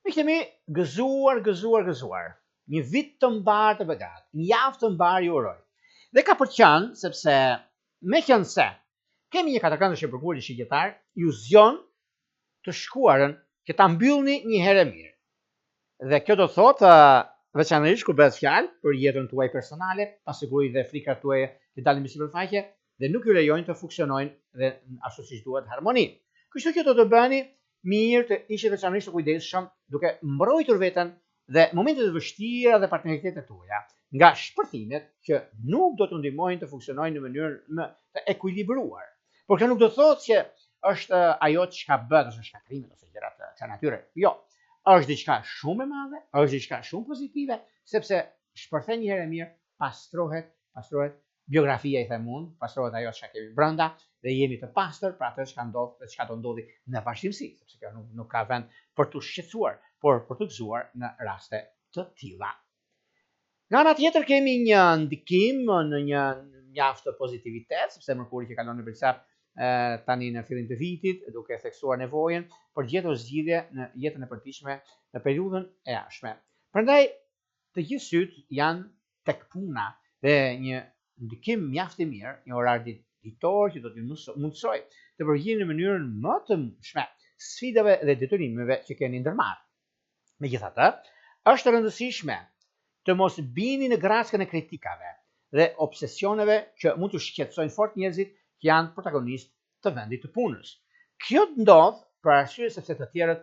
Mi kemi gëzuar. Një vit të mbarë të begat, një javë të mbarë ju uroj. Dhe ka për qënë, sepse me qënë se kemi një katërkëndër shqipërkur i shqiptar, ju zjon të shkuarën që ta mbyllni një herë mirë. Dhe kjo do thotë veçanërisht kur bëhet fjalë për jetën tuaj personale, pasigurit dhe frikat tuaja që dalin mbi sipërfaqe dhe nuk ju lejojnë të funksionojnë dhe ashtu siç duhet harmoni. Kështu që do të bëni mirë të ishte veçanërisht të kujdesshëm duke mbrojtur veten dhe momentet e vështira dhe partneritetet tuaja nga shpërthimet që nuk do të ndihmojnë të funksionojnë në mënyrë më të ekuilibruar. Por kjo nuk do thotë që është ajo çka bëhet ose shkatrimet ose gjërat të kësaj natyre. Jo, është diçka shumë e madhe, është diçka shumë pozitive, sepse shpërthen një herë mirë, pastrohet biografia i themun, pastrohet ajo çka kemi brenda dhe jemi të pastër për atë çka ndodh dhe çka do ndodhi në vazhdimsi, sepse kjo nuk ka vend për të shqetësuar, por për të gëzuar në raste të tilla. Nga ana tjetër kemi një ndikim në një mjaft pozitivitet, sepse Mërkuri që kalon në Brisap tani në fillim të vitit, duke theksuar nevojën për gjetur zgjidhje në jetën e përditshme në periudhën e ardhshme. Prandaj të gjithë syt janë tek puna dhe një ndikim mjaft i mirë, një orar ditor që do t'ju mundsoj të përgjigjeni në mënyrën më të mundshme sfidave dhe detyrimeve që keni ndërmarrë. Megjithatë, është e rëndësishme të mos bini në graskën e kritikave dhe obsesioneve që mund të shqetësojnë fort njerëzit që janë protagonistë të vendit të punës. Kjo ndodh për arsye sepse të tjerët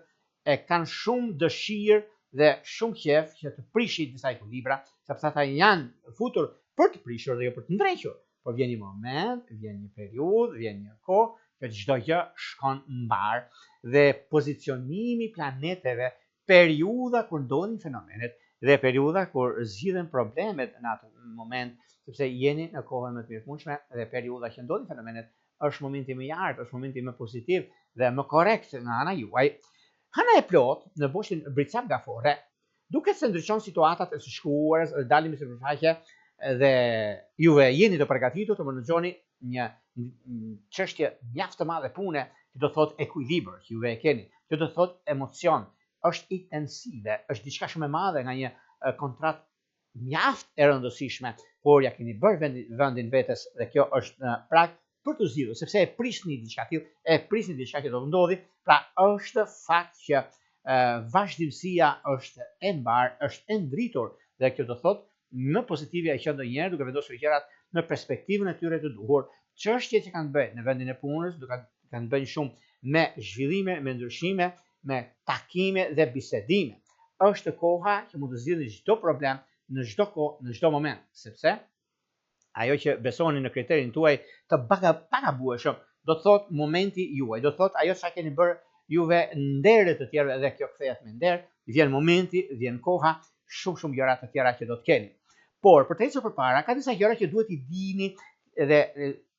e kanë shumë dëshirë dhe shumë qejf që të prishin disa ekuilibra, sepse ata janë futur për të prishur dhe jo për të ndrequr. Por vjen një moment, vjen një periudhë, vjen një kohë që çdo gjë shkon mbar dhe pozicionimi i planeteve, periudha kur ndodhin fenomenet dhe periudha kur zgjidhen problemet në atë moment, sepse jeni në kohën më të mirëfundshme dhe periudha që ndodhin fenomenet është momenti më i artë, është momenti më pozitiv dhe më korrekt nga ana juaj. Hëna e plot në boshtin Bricap Gafore, duket se ndryshon situatat e së shkuarës dhe dalin në sipërfaqe dhe juve jeni të përgatitur të menaxhoni një çështje mjaft të madhe pune, që do thotë ekuilibër, që juve e keni, që do thotë emocion, është intensive, është diçka shumë e madhe nga një kontratë mjaft e rëndësishme, por ja keni bërë vendin vetes dhe kjo është në prag për të zgjidhur, sepse e prisni diçka tillë, e prisni diçka që do të ndodhi, pra është fakt që vazhdimësia është e mbar, është e ndritur dhe kjo do thotë më pozitive që ndonjëherë duke vendosur gjërat në perspektivën e tyre të duhur, çështjet që kanë bëjë në vendin e punës, duke kanë bënë shumë me zhvillime, me ndryshime, me takime dhe bisedime. Është koha që mund të zgjidhni çdo problem në çdo kohë, në çdo moment, sepse ajo që besoni në kriterin tuaj të pagabueshëm, do të thotë momenti juaj, do të thotë ajo çka keni bërë juve ndër të tjerëve dhe kjo kthehet me nder, vjen momenti, vjen koha, shumë gjëra të tjera që do të keni. Por për të ecur përpara, ka disa gjëra që duhet i dini dhe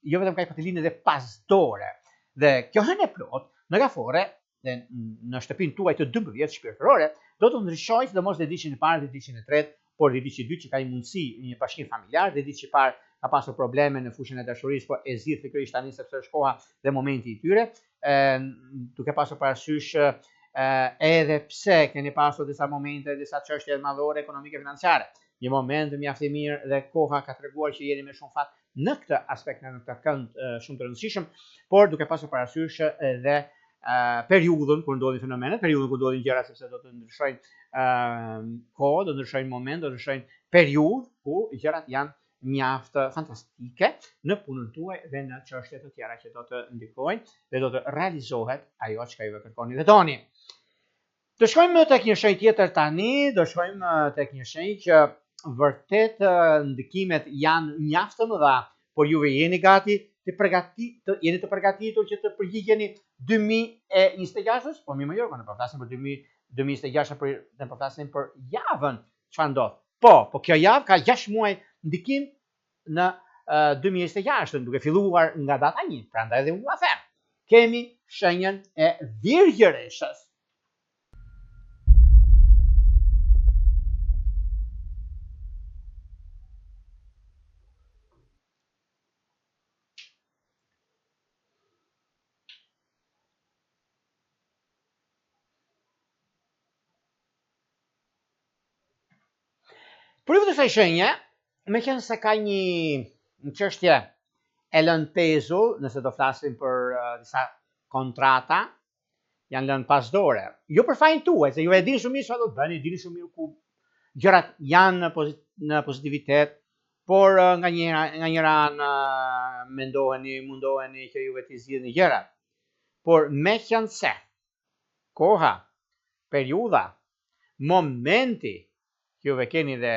jo vetëm kaq për të linë dhe pasdore. Dhe kjo hënë e plot në Gafore dhe në shtëpinë tuaj të 12 shpirtërore do të ndryshojë, sidomos në edicionin e parë dhe edicionin e tretë, por në edicionin e dytë që ka një mundësi një bashkim familjar, dhe edicionin e parë ka pasur probleme në fushën e dashurisë, por e zgjidh pikërisht tani sepse është koha dhe momenti i tyre, duke pasur parasysh edhe pse keni pasur disa momente, disa çështje madhore ekonomike financiare. Një moment mjaft i mirë dhe koha ka treguar që jeni me shumë fat në këtë aspekt, në këtë kënd shumë të rëndësishëm, por duke pasur parasysh edhe periudhën kur ndodhin fenomenet, periudhën kur ndodhin gjëra, sepse do të ndryshojnë kohë, do të ndryshojnë moment, do të ndryshojnë periudhë ku gjërat janë mjaft fantastike në punën tuaj dhe në çështje të tjera që do të ndikojnë dhe do të realizohet ajo që juve kërkoni dhe doni. Do shkojmë tek një shenjë tjetër tani, do shkojmë tek një shenjë që vërtet ndikimet janë mjaft të mëdha, por juve jeni gati jeni të përgatitur që të përgjigjeni 2026-s, po më jo, ne po flasim për 2026, ne po flasim për javën çfarë ndodh. Po kjo javë ka 6 muaj ndikim në 2026, duke filluar nga data 1, prandaj edhe unë them. Kemi shenjën e Virgjëreshës. Për hyn të kësaj shenje, meqenëse se ka një çështje e lënë pezu, nëse do flasim për disa kontrata, janë lënë pas dore. Jo për fajin tuaj, se ju e dini shumë mirë çfarë do të bëni, dini shumë mirë ku gjërat janë në pozitivitet, por nga njëra anë mundoheni që juve të zgjidhni gjërat. Por meqenëse koha, periudha, momenti që juve keni dhe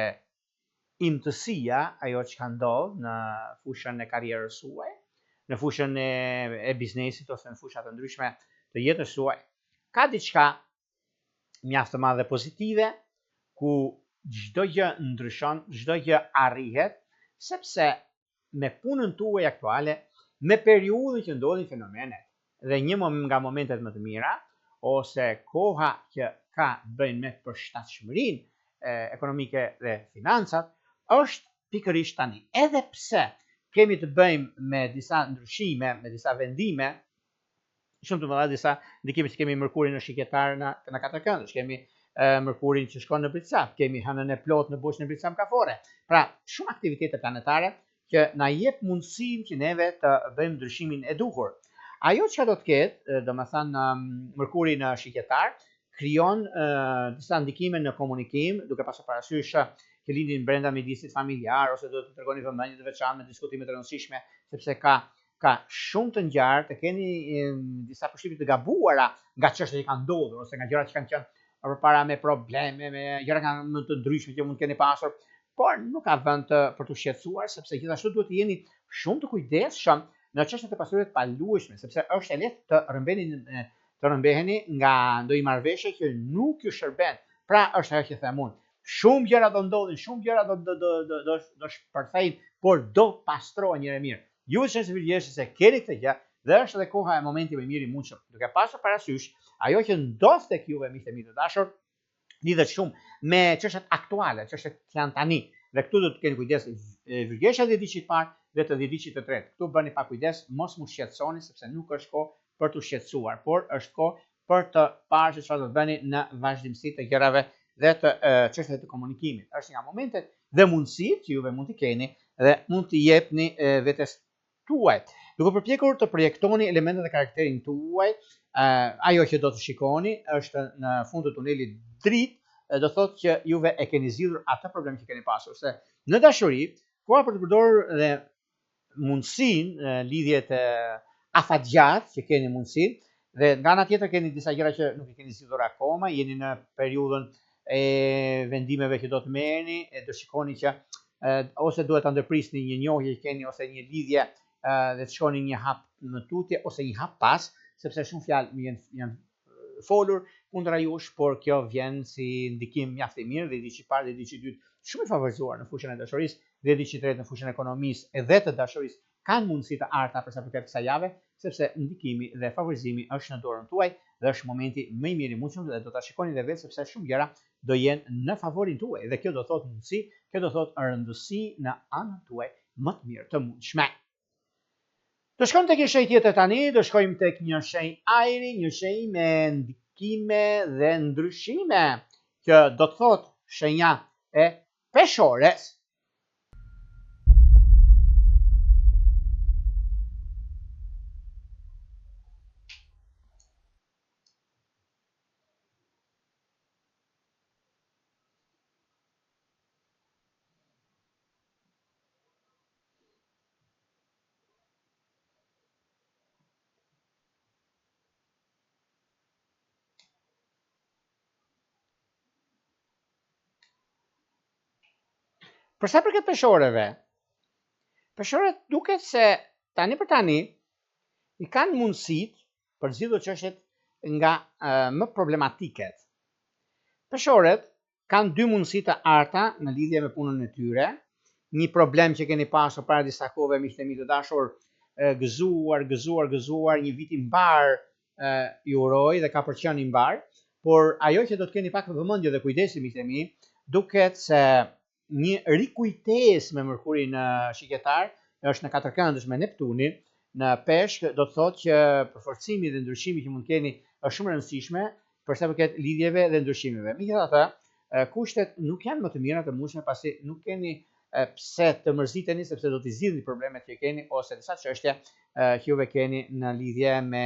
imtësia, ajo që ka ndodhur në fushën e karrierës suaj, në fushën e biznesit ose në fusha të ndryshme të jetës suaj, ka diçka mjaft të madhe pozitive, ku çdo gjë ndryshon, çdo gjë arrihet, sepse me punën tuaj aktuale, me periudhën që ndodhin fenomenet, dhe një nga momentet më të mira, ose koha që ka bëjnë me përshtatshmërinë ekonomike dhe financat, është pikërisht tani. Edhe pse kemi të bëjmë me disa ndryshime, me disa vendime, shumë të mëdha, disa ndikime që kemi Mërkurin në shiketar në 4 këndësh, kemi Mërkurin që shkon në Britësap, kemi hënën e plot në Bush në Britësap kafore. Pra, shumë aktivitete planetare që na jep mundësinë që neve të bëjmë ndryshimin e duhur. Ajo që do të ketë, domethënë Mërkuri në shiketar, krijon disa ndikime në komunikim, duke pasur parasysh që lindin brenda mjedisit familjar, ose do të tregoni vëmendje të veçantë me diskutime të rëndësishme, sepse ka shumë të ngjarë, të keni disa përshtypje të gabuara nga çështjet që kanë ndodhur, ose nga gjërat që kanë qenë përpara me probleme, me gjëra më të ndryshme që mund të keni pasur, por nuk ka vend për të shqetësuar, sepse gjithashtu duhet të jeni shumë të kujdesshëm në çështjet e pasurive të paluajshme, sepse është e lehtë të rëmbeheni nga ndonjë marrëveshje që nuk ju shërben. Pra është ajo që them unë. Shumë gjëra do ndodhin, shumë gjëra do shpërthejnë, por do pastrohen njëherë mirë. Ju që jeni Virgjëreshë se keni këtë gjë, dhe është edhe koha e momenti më i mirë i mundshëm. Duke pasur parasysh ajo që ndodh tek juve miqtë e mi të dashur, lidhet shumë me çështjet aktuale, çështjet që janë tani. Dhe këtu do të keni kujdes Virgjëresha dhe diçit të parë dhe të diçit të tretë. Këtu bëni pa kujdes, mos mu shqetësoni, sepse nuk është kohë për të shqetësuar, por është kohë për të parë se çfarë do të bëni në vazhdimsi të gjërave dhe të çështjeve të komunikimit. Është nga momentet dhe mundësitë që juve mund t'i keni dhe mund t'i jepni vetes tuaj. Duke përpjekur të projektoni elementet e karakterin tuaj, ajo që do të shikoni është në fund të tunelit dritë, do thotë që juve e keni zgjidhur atë problem që keni pasur. Se në dashuri, koha për të përdorur dhe mundësinë, lidhjet afatgjat që keni mundësinë, dhe nga ana tjetër keni disa gjëra që nuk i keni zgjidhur akoma, jeni në periudhën e vendimeve që do të merrni, e do shikoni që ose duhet ta ndërprisni një njohje që keni ose një lidhje dhe të shkoni një hap në tutje ose një hap pas, sepse shumë fjalë janë folur kundra jush, por kjo vjen si ndikim mjaft i mirë dhe diçi i parë dhe diçi i dytë shumë i favorizuar në fushën e dashurisë dhe diçi i tretë në fushën e ekonomisë edhe të dashurisë kanë mundësi të arta për sa përket kësaj jave, sepse ndikimi dhe favorizimi është në dorën tuaj dhe është momenti më i miri i mundshëm dhe do ta shikoni edhe vetë sepse shumë gjëra do jenë në favorin tuaj dhe kjo do thotë mundësi, kjo do thotë rëndësi në anën tuaj më të mirë të mundshme. Do shkojmë tek një shenjë tjetër tani, do shkojmë tek një shenjë ajri, një shenjë me ndikime dhe ndryshime, që do të thotë shenja e peshores. Për sa përket peshoreve, peshorët duket se tani për tani i kanë mundësit për zgjidhur çështjet nga më problematiket. Peshorët kanë dy mundësi të arta në lidhje me punën e tyre. Një problem që keni pasur para disa kohëve, miqtë e mi të dashur, gëzuar, një vit i mbar i uroj dhe ka përqen i mbar, por ajo që do të keni pak vëmendje dhe kujdesi, miqtë e mi, duket se një rikujtes me Mërkurin shiketar është në katërkëndësh me Neptunin në peshk, do të thotë që përforcimi dhe ndryshimi që mund keni është shumë rëndësishme për sa përket lidhjeve dhe ndryshimeve. Megjithatë, kushtet nuk janë më të mira të mundshme pasi nuk keni pse të mërziteni sepse do t'i zgjidhni problemet që keni ose disa çështje që juve keni në lidhje me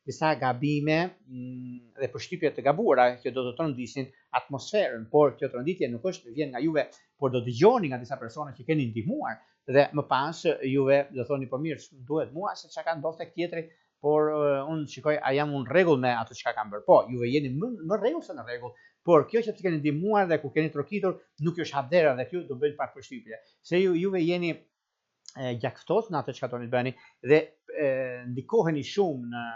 disa gabime dhe përshtypje të gabuara që do të trondisin atmosferën, por kjo tronditje nuk është vjen nga juve, por do dëgjoni nga disa persona që keni ndihmuar dhe më pas juve do thoni po mirë, duhet mua se çka ka ndodhur tek tjetri, por unë shikoj a jam unë rregull me atë çka kam bërë. Po, juve jeni më rregull se në rregull, por kjo që keni ndihmuar dhe ku keni trokitur nuk është hapdera dhe kjo do bëjnë pak përshtypje. Se juve jeni gjakftos në atë çka doni të bëni dhe ndikoheni shumë në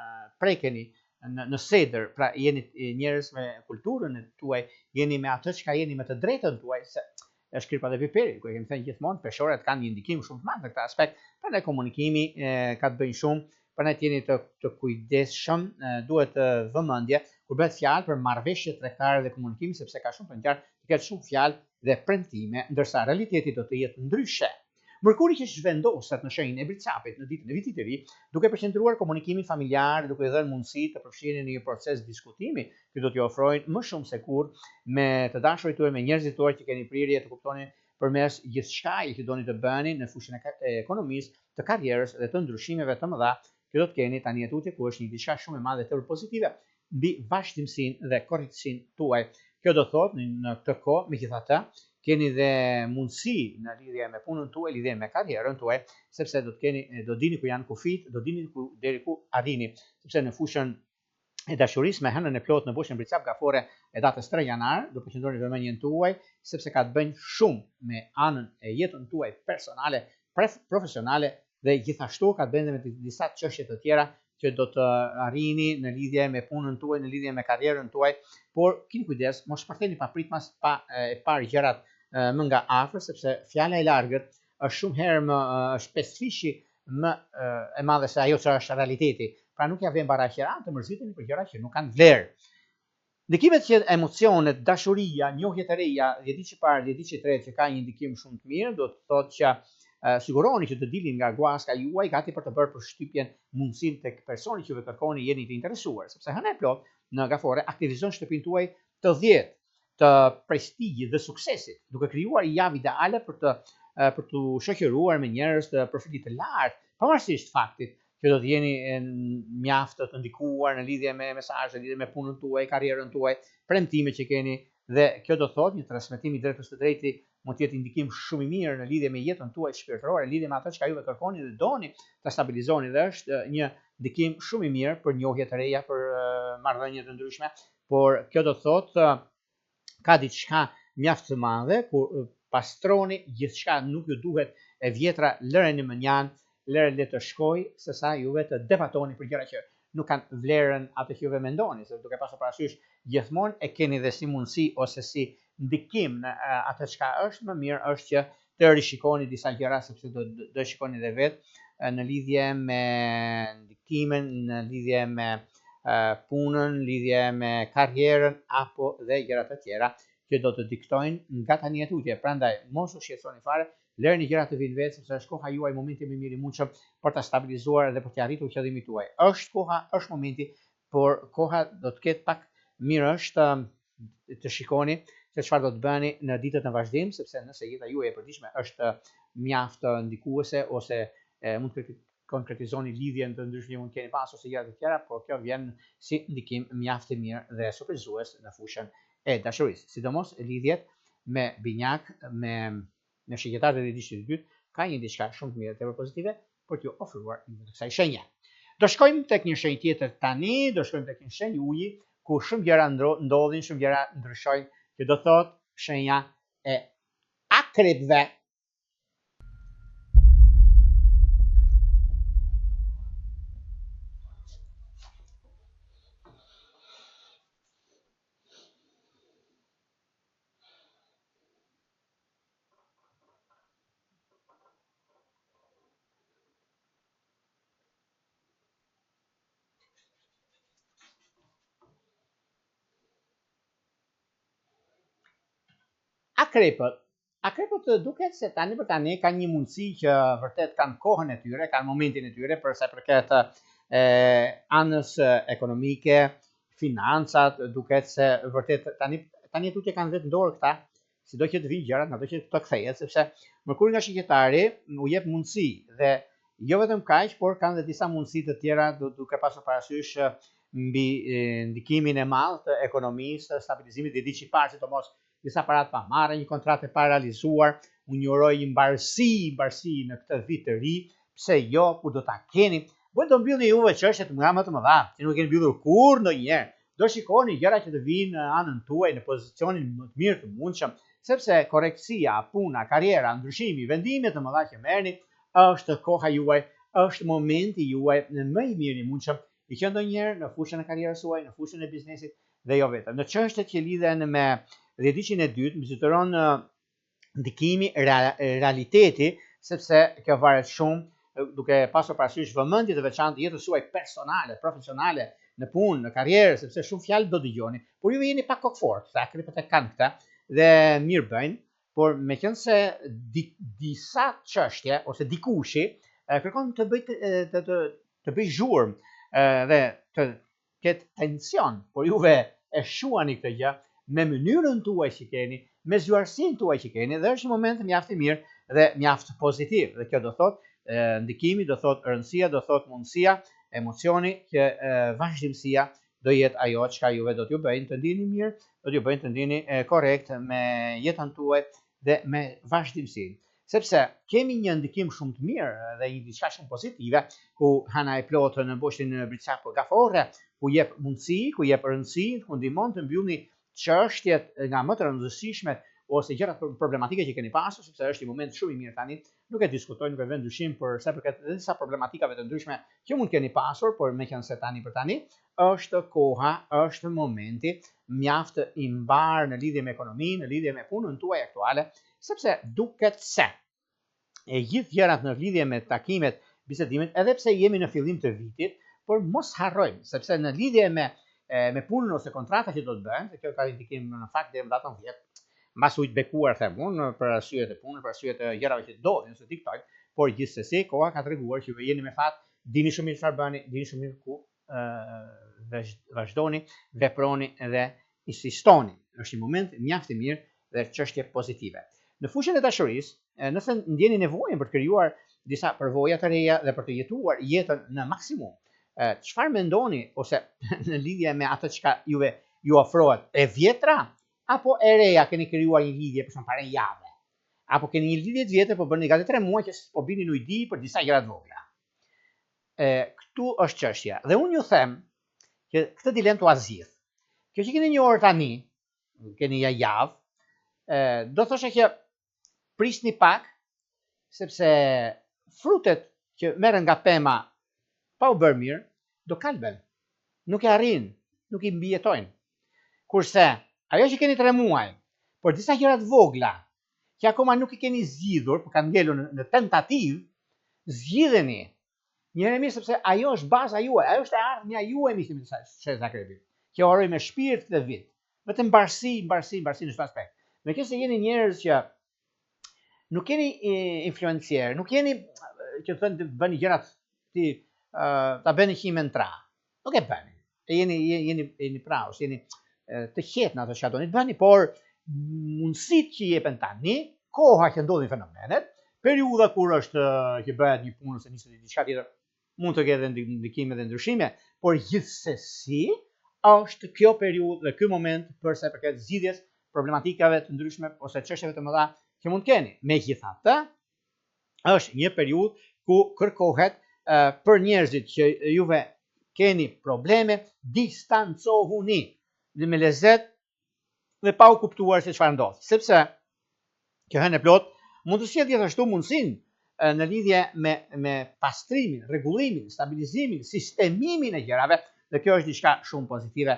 prekeni në sedër, pra jeni njerëz me kulturën e tuaj, jeni me atë çka jeni me të drejtën tuaj, se është kirpa dhe piperi, ku e kemi thënë gjithmonë, peshorët kanë një ndikim shumë të madh në këtë aspekt, prandaj komunikimi ka të bëjë shumë, prandaj jeni të kujdesshëm, duhet vëmendje kur bëhet fjalë për marrëveshje tregtare dhe komunikimi, sepse ka shumë të ngjarë të ketë shumë fjalë dhe premtime, ndërsa realiteti do të jetë ndryshe. Mërkuri që zhvendoset në shenjën e Bricapit në ditën e vitit të ri, duke përqendruar komunikimin familjar, duke dhënë mundësi të përfshirjen në një proces diskutimi që do t'ju ofrojnë më shumë se kurrë me të dashurit tuaj, me njerëzit tuaj që keni prirje të kuptoni përmes gjithçka që doni të bëni në fushën e ekonomisë, të karrierës dhe të ndryshimeve të mëdha që do të keni tani tutje, ku është një diçka shumë e madhe tepër pozitive mbi vazhdimsinë dhe korrektësinë tuaj. Kjo do thotë në këtë kohë, megjithatë, keni dhe mundësi në lidhje me punën tuaj, lidhje me karrierën tuaj, sepse do dini ku janë kufit, do dini deri ku arrini, sepse në fushën e dashurisë me hënën e plot në bushën Bricap Gafore e datës 3 janar, do përqendroni vëmendjen tuaj, sepse ka të bëjë shumë me anën e jetën tuaj personale, profesionale dhe gjithashtu ka të bëjë me disa çështje të tjera që do të arrini në lidhje me punën tuaj, në lidhje me karrierën tuaj, por keni kujdes, mos shpërtheni papritmas pa e parë gjërat më nga afër, sepse fjala e largët është shumë herë më është pesfishi më e madhe se ajo që është realiteti. Pra nuk ja vjen baraqëra të mërziteni për gjëra që nuk kanë vlerë. Ndikimet që emocionet, dashuria, njohjet e reja, dhjetëçi parë, dhjetëçi tretë që ka një ndikim shumë të mirë, do të thotë që siguroni që të dilni nga guaska juaj gati për të bërë përshtypjen mundësinë tek personi që ju kërkoni jeni të interesuar, sepse hëna e plot në Gafore aktivizon shtëpinë tuaj të 10 të prestigjit dhe suksesit, duke krijuar javë ideale për të shoqëruar me njerëz të profilit të lartë, pavarësisht faktit që do të jeni mjaft të ndikuar në lidhje me mesazhe, lidhje me punën tuaj, karrierën tuaj, premtimet që keni dhe kjo do thotë një transmetim i drejtës së drejtë mund të jetë ndikim shumë i mirë në lidhje me jetën tuaj shpirtërore, në lidhje me atë çka juve kërkoni dhe doni ta stabilizoni dhe është një ndikim shumë i mirë për njohje të reja, për marrëdhënie të ndryshme, por kjo do thotë ka diçka mjaft të madhe ku pastroni gjithçka, nuk ju duhet e vjetra lëreni më njan, lëre le të shkoj, sesa juve të debatoni për gjëra që nuk kanë vlerën atë që juve mendoni, se duke pasur parasysh gjithmonë e keni dhe si mundësi ose si ndikim në atë çka është më mirë është që të rishikoni disa gjëra sepse do shikoni edhe vetë në lidhje me ndikimin, në lidhje me punën, në lidhje me karrierën apo dhe gjëra të tjera që do të diktojnë nga tani e tutje. Prandaj mos u shqetësoni fare, lërni gjërat të vinë vetë sepse është koha juaj, momenti më i mirë i mundshëm për ta stabilizuar dhe për të arritur qëllimin tuaj. Është koha, është momenti, por koha do të ketë pak mirë është të shikoni se çfarë do të bëni në ditët në vazhdim, sepse nëse jeta juaj e përditshme është mjaft ndikuese ose mund të konkretizoni lidhjen të ndryshme mund keni pas ose gjëra të tjera, por kjo vjen si ndikim mjaft i mirë dhe surprizues në fushën e dashurisë. Sidomos lidhjet me binjak, me shigjetarët e ditës së dytë, ka një diçka shumë të mirë dhe pozitive për t'ju ofruar një të kësaj shenje. Do shkojmë tek një shenjë tjetër tani, do shkojmë tek një shenjë uji, ku shumë gjëra ndodhin, shumë gjëra ndryshojnë, që do thotë shenja e akrepëve. Akrepët duket se tani për tani kanë një mundësi që vërtet kanë kohën e tyre, kanë momentin e tyre për sa i përket anës ekonomike, financat, duket se vërtet tani tutje kanë vetë dorë këta, sido që të vinë gjërat, ato që të kthehet, sepse Mërkuri nga shigjetari u jep mundësi dhe jo vetëm kaq, por kanë dhe disa mundësi të tjera duke pasur parasysh mbi ndikimin e madh të ekonomisë, stabilizimit dhe diçi parë sidomos disa parat pa marrë, një kontratë pa realizuar, unë njëroj një mbarësi në këtë vit të ri, pse jo, ku do ta keni, do mbyllni juve çështjet nga më të mëdha, që nuk keni mbyllur kurrë ndonjëherë. Do shikoni gjëra që të vinë në anën tuaj në pozicionin më të mirë të mundshëm, sepse korrektësia, puna, karriera, ndryshimi, vendimet të mëdha që merrni, është koha juaj, është momenti juaj në më i miri i mundshëm, i që ndonjëherë në fushën e karrierës suaj, në fushën e biznesit dhe jo vetëm. Në çështjet që lidhen me dhjetëqin e dytë, më zëtëron ndikimi realiteti, sepse kjo varet shumë duke pasur parasysh vëmendje të veçantë jetës suaj personale, profesionale, në punë, në karrierë, sepse shumë fjalë do dëgjoni, por ju jeni pak kokfort, sa akrepët e kanë këta dhe mirë bëjnë, por meqense disa çështje ose dikushi kërkon të bëj zhurmë dhe të ketë tension, por juve e shuani këtë gjë me mënyrën tuaj që keni, me zgjuarsinë tuaj që keni, dhe është një moment mjaft i mirë dhe mjaft pozitiv. Dhe kjo do thotë ndikimi, do thotë rëndësia, do thotë mundësia, emocioni që vazhdimësia do jetë ajo çka juve do t'ju bëjnë të ndiheni mirë, do t'ju bëjnë të ndiheni korrekt me jetën tuaj dhe me vazhdimësinë. Sepse kemi një ndikim shumë të mirë dhe një diçka shumë pozitive, ku hana e plotë në boshtin Bricaq Gafore, ku jep mundësi, ku jep rëndësi, ku ndihmon të mbyllni çështjet nga më të rëndësishmet ose gjërat problematike që keni pasur, sepse është një moment shumë i mirë tani, nuk e diskutoj, nuk e vë ndryshim për sa përket disa problematikave të ndryshme që mund keni pasur, por meqense tani për tani është koha, është momenti mjaft i mbar në lidhje me ekonominë, në lidhje me punën tuaj aktuale, sepse duket se e gjithë gjërat në lidhje me takimet, bisedimet, edhe pse jemi në fillim të vitit, por mos harrojmë, sepse në lidhje me punën ose kontrata që do të bëhen, se kjo ka indikim në fakt deri në datën 10, mbas ujt bekuar them unë për arsye të punës, për arsye të gjërave që ndodhin ose diktojnë, por gjithsesi koha ka treguar që ju jeni me fat, dini shumë mirë çfarë bëni, dini shumë mirë ku vazhdoni, veproni dhe insistoni. Është një moment mjaft i mirë dhe çështje pozitive. Në fushën e dashurisë, nëse ndjeni nevojën për të krijuar disa përvoja të reja dhe për të jetuar jetën në maksimum, çfarë mendoni ose në lidhje me atë çka ju ofrohet, e vjetra apo e reja, keni krijuar një lidhje për shkak para jave, apo keni një lidhje të vjetër po bëni gati 3 muaj që po bini në ujdi për disa gjëra të vogla. Këtu është çështja dhe unë ju them që këtë dilemë t'u azidh. Kjo që keni një orë tani, keni një javë, do thoshe që prisni pak, sepse frutet që merren nga pema pa u bërë mirë, do kalben, nuk e arrin, nuk i mbijetojnë. Kurse, ajo që keni 3 muaj, por disa gjëra të vogla, që akoma nuk i keni zgjidhur, por kanë ngelur në tentativë, zgjidheni. Njëherë mirë sepse ajo është baza juaj, ajo është e ardhmja juaj me Sheh Zakrebi. Që oroj me shpirt dhe vit. Vetëm mbarsi në çdo aspekt. Meqense jeni njerëz që nuk jeni influencier, nuk jeni që thënë të bëni gjërat ti ta bëni himen tra. Nuk e bëni. Jeni praus, jeni të qetë në ato që doni të bëni, por mundësit që jepen tani, koha që ndodhin fenomenet, periudha kur është që bëhet një punë ose nisë diçka tjetër, mund të ketë ndikime dhe ndryshime, por gjithsesi është kjo periudhë dhe ky moment për sa i përket zgjidhjes problematikave të ndryshme ose çështjeve të mëdha që mund të keni. Megjithatë, është një periudhë ku kërkohet për njerëzit që juve keni probleme, distancohuni dhe me lezet dhe pa u kuptuar se çfarë ndodh. Sepse kjo hënë plot mund të sjellë gjithashtu mundësinë në lidhje me pastrimin, rregullimin, stabilizimin, sistemimin e gjërave, dhe kjo është diçka shumë pozitive.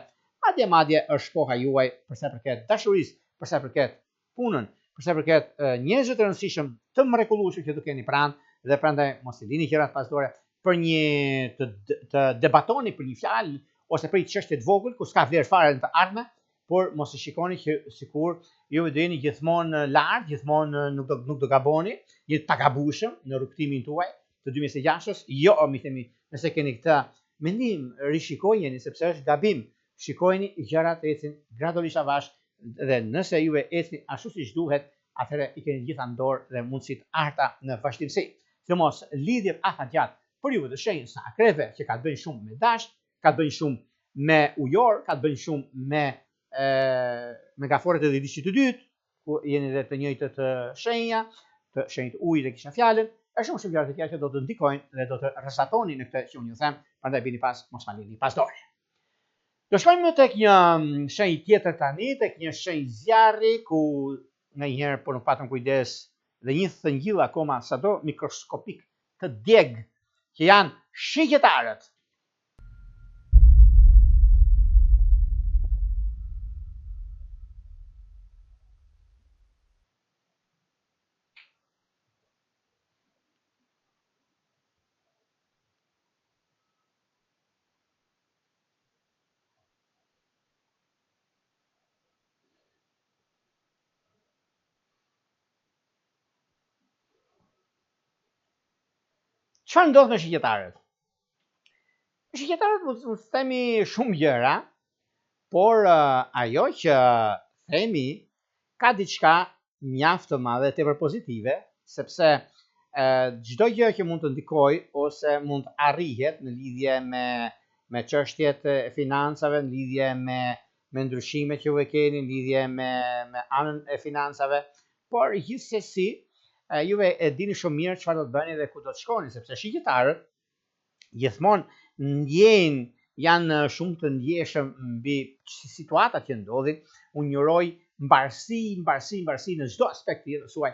Madje është koha juaj për sa i përket dashurisë, për sa i përket punën, për sa i përket njerëzve të rëndësishëm, të mrekullueshëm që do keni pranë, dhe prandaj mos i lini gjërat pas dore për një të debatoni për një fjalë ose për një çështje të vogël ku s'ka vlerë fare në të ardhme, por mos e shikoni që sikur ju do jeni gjithmonë lart, gjithmonë nuk do gaboni, jeni të gabueshëm në rrugtimin tuaj të 2026-s. Jo, mi themi, nëse keni këtë mendim, rishikojeni sepse është gabim. Shikojeni gjërat ecin gradualisht avash dhe nëse juve ecni ashtu siç duhet, atëherë i keni gjitha në dorë dhe mundësitë arta në vazhdimsi. Sidomos lidhjet afatgjat për juve të shenjtë sa akreve që ka të bëjnë shumë me dash, ka të bëjnë shumë me ujor, ka të bëjnë shumë me megaforet e dhëdhishit të dytë, ku jeni dhe të njëjtët shenja, të shenjtë ujit dhe kisha fjalën, është shumë gjëra të tjera që do të ndikojnë dhe do të rrezatoni në këtë që unë ju them, prandaj bini pas, mos ma lini pas dore. Do shkojmë tek një shenjë tjetër tani, tek një shenjë zjarri ku ndonjëherë po nuk patëm kujdes dhe një thëngjell akoma sado mikroskopik të djeg që janë shigjetarët. Çfarë ndodh me shigjetarët? Shigjetarët mund të themi shumë gjëra, por ajo që themi ka diçka mjaft të madhe e tepër pozitive, sepse çdo gjë që mund të ndikojë ose mund të arrihet në lidhje me çështjet e financave, në lidhje me ndryshimet që juve keni, në lidhje me anën e financave, por gjithsesi juve e dini shumë mirë çfarë do të bëni dhe ku do të shkoni, sepse shigjetarët gjithmonë janë shumë të ndjeshëm mbi situatat që ndodhin. Unë njëroj mbarësi në çdo aspekt të jetës suaj.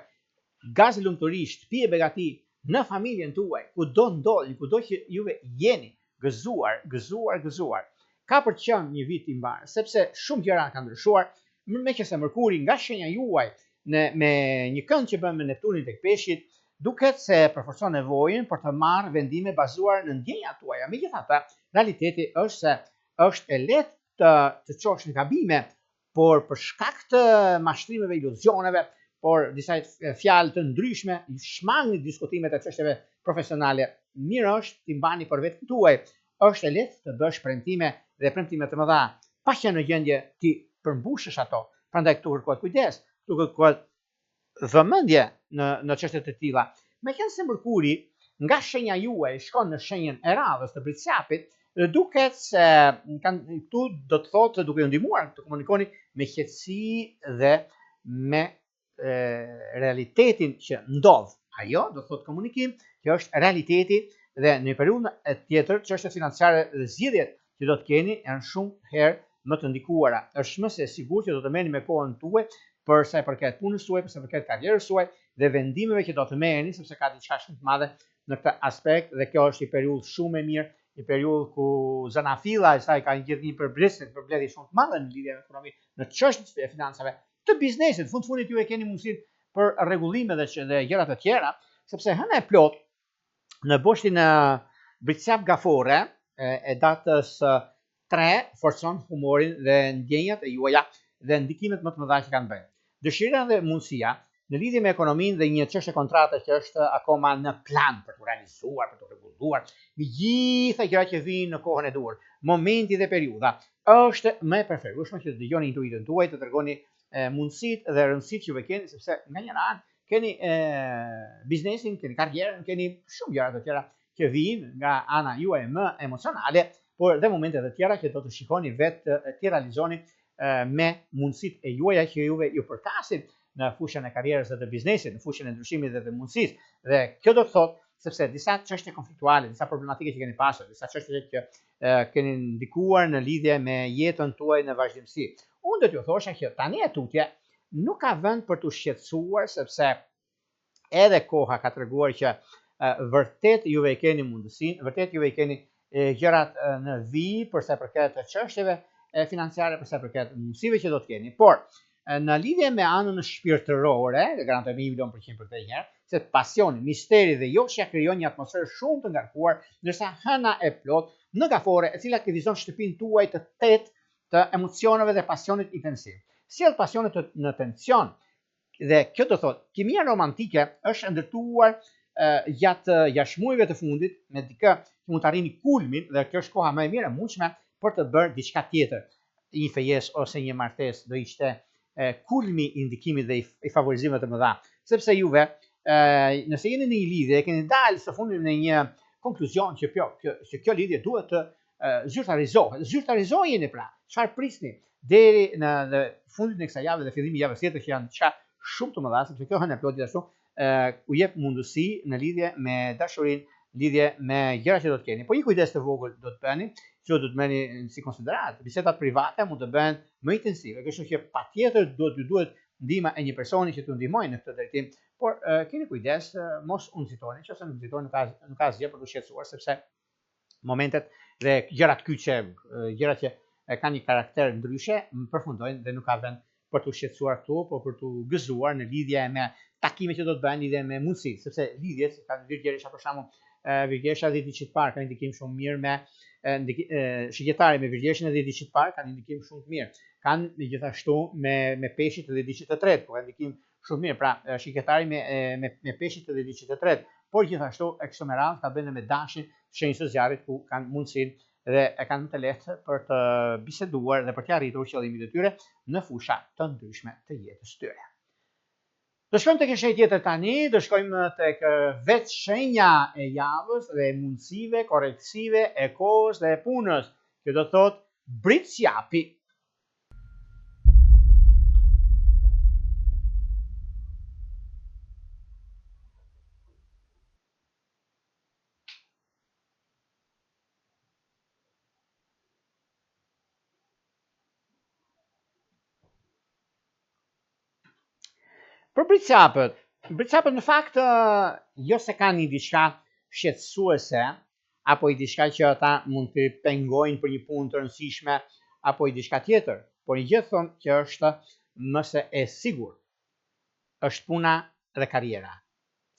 Gazi lumturi, shtëpi e begati në familjen tuaj, kudo ndodhin, kudo që juve jeni gëzuar. Ka për të qenë një vit i mbar, sepse shumë gjëra kanë ndryshuar, meqense Mërkuri nga shenja juaj me një kënd që bën me Neptunin tek Peshqit, duket se përforcon nevojën për të marrë vendime bazuar në ndjenjat tuaja. Megjithatë, realiteti është se është e lehtë të çosh në gabime, por për shkak të mashtrimeve, iluzioneve, por disa fjalë të ndryshme, shmangni diskutimet e çështjeve profesionale. Mirë është t'i mbani për vetën tuaj. Është e lehtë të bësh premtime dhe premtime të mëdha pa qenë në gjendje ti përmbushësh ato. Prandaj këtu kërkohet kujdes, këtu kërkohet vëmendje në çështje të tilla. Meqense Mërkuri nga shenja juaj shkon në shenjën e radhës të Pritsjapit, duket se këtu do të thotë duke ju ndihmuar të komunikoni me qetësi dhe me realitetin që ndodh. Ajo do të thotë komunikim që është realiteti dhe në periudhën tjetër çështjet financiare dhe zgjidhjet që do të keni janë shumë herë më të ndikuara. Është më se sigurt që do të merrni me kohën tuaj për sa i përket punës suaj, për sa i përket karrierës suaj dhe vendimeve që do të merrni, sepse ka diçka shumë të madhe në këtë aspekt dhe kjo është një periudhë shumë e mirë, një periudhë ku zanafilla e saj kanë gjithë një përbledhje shumë të madhe në lidhje me ekonominë, në çështjet e financave, të biznesit. Fund fundit ju e keni mundësinë për rregullime dhe gjëra të tjera, sepse hëna e plot në boshtin e Britsjap Gafore e datës 3 forcon humorin dhe ndjenjat e juaja dhe ndikimet më të mëdha që kanë bërë. Dëshira dhe mundësia në lidhje me ekonominë dhe një çështje kontrate që është akoma në plan për të realizuar, për të rregulluar, me gjitha gjërat që vijnë në kohën e duhur, momenti dhe periudha, është më e preferueshme që të dëgjoni intuitën tuaj, të tregoni mundësitë dhe rëndësitë që keni, sepse nga një anë keni biznesin, keni karrierën, keni shumë gjëra të tjera që vijnë nga ana juaj më emocionale, por dhe momente të tjera që do të shikoni vetë të realizoni me mundësitë e juaja që juve ju përkasin në fushën e karrierës dhe të biznesit, në fushën e ndryshimit dhe të mundësisë. Dhe kjo do të thotë sepse disa çështje konfliktuale, disa problematike që keni pasur, disa çështje që keni ndikuar në lidhje me jetën tuaj në vazhdimsi. Unë do t'ju thosha që tani e tutje nuk ka vend për të shqetësuar, sepse edhe koha ka treguar që vërtet juve keni mundësinë, vërtet juve keni gjërat në vijë për sa i përket të çështjeve financiare, për sa i përket mundësive që do të keni. Por në lidhje me anën shpirtërore, garantoj 1.000.000% për këtë herë, se pasioni, misteri dhe joshja krijon një atmosferë shumë të ngarkuar, ndërsa hëna e plot në Gafore, e cila këvizon shtëpinë tuaj të tetë të emocioneve dhe pasionit intensiv. Sjell pasionet në tension, dhe kjo do thotë, kimia romantike është ndërtuar gjatë jashtëmuajve të fundit me dikë që mund të arrini kulmin, dhe kjo është koha më e mirë e mundshme për të bërë diçka tjetër. Një fejes ose një martesë do ishte kulmi i ndikimit dhe i favorizimeve të mëdha, sepse juve nëse jeni në një lidhje keni dalë së fundi në një konkluzion që kjo lidhje duhet të zyrtarizohet. Zyrtarizojeni pra, çfarë prisni deri në fundin e kësaj jave dhe fillimi i javës tjetër që janë çka shumë të mëdha, sepse kjo hënë e plot gjithashtu u jep mundësi në lidhje me dashurinë, lidhje me gjërat që do të keni. Po një kujdes të vogël do të bëni, që do të merrni si konsiderat. Bisedat private mund të bëhen më intensive, kështu që patjetër duhet ndihma e një personi që t'ju ndihmojë në këtë drejtim, por keni kujdes, mos u nxitoni, nëse nuk nxitoni nuk ka asgjë për të shqetësuar, sepse momentet dhe gjërat kyçe, gjërat që kanë një karakter ndryshe, përfundojnë dhe nuk ka vend për të shqetësuar këtu, por për të gëzuar në lidhje me takimet që do të bëhen, lidhje me mundësitë, sepse lidhjet kanë virgjeresha për shembull, virgjeresha dhe diçit parë kanë ndikim shumë mirë me shigjetari me virgjeshin edhe diçit parë kanë ndikim shumë të mirë. Kanë gjithashtu me peshit edhe diçit të tretë, po kanë ndikim shumë mirë. Pra shigjetari me peshit edhe diçit të tretë, por gjithashtu e kështu me radhë ka bënë me dashin, shenjës së zjarrit ku kanë mundësinë dhe e kanë më të lehtë për të biseduar dhe për të arritur qëllimet e tyre në fusha të ndryshme të jetës tyre. Do shkojmë tek shenja tjetër tani, do shkojmë tek vetë shenja e javës dhe mundësive korreksive e kohës dhe e punës, që do thotë Britsjapi. Për Britsjapët në fakt jo se kanë një diçka shqetësuese, apo i diçka që ata mund të pengojnë për një punë të rëndësishme, apo i diçka tjetër, por një gjë thonë që është më se e sigurt, është puna dhe karriera.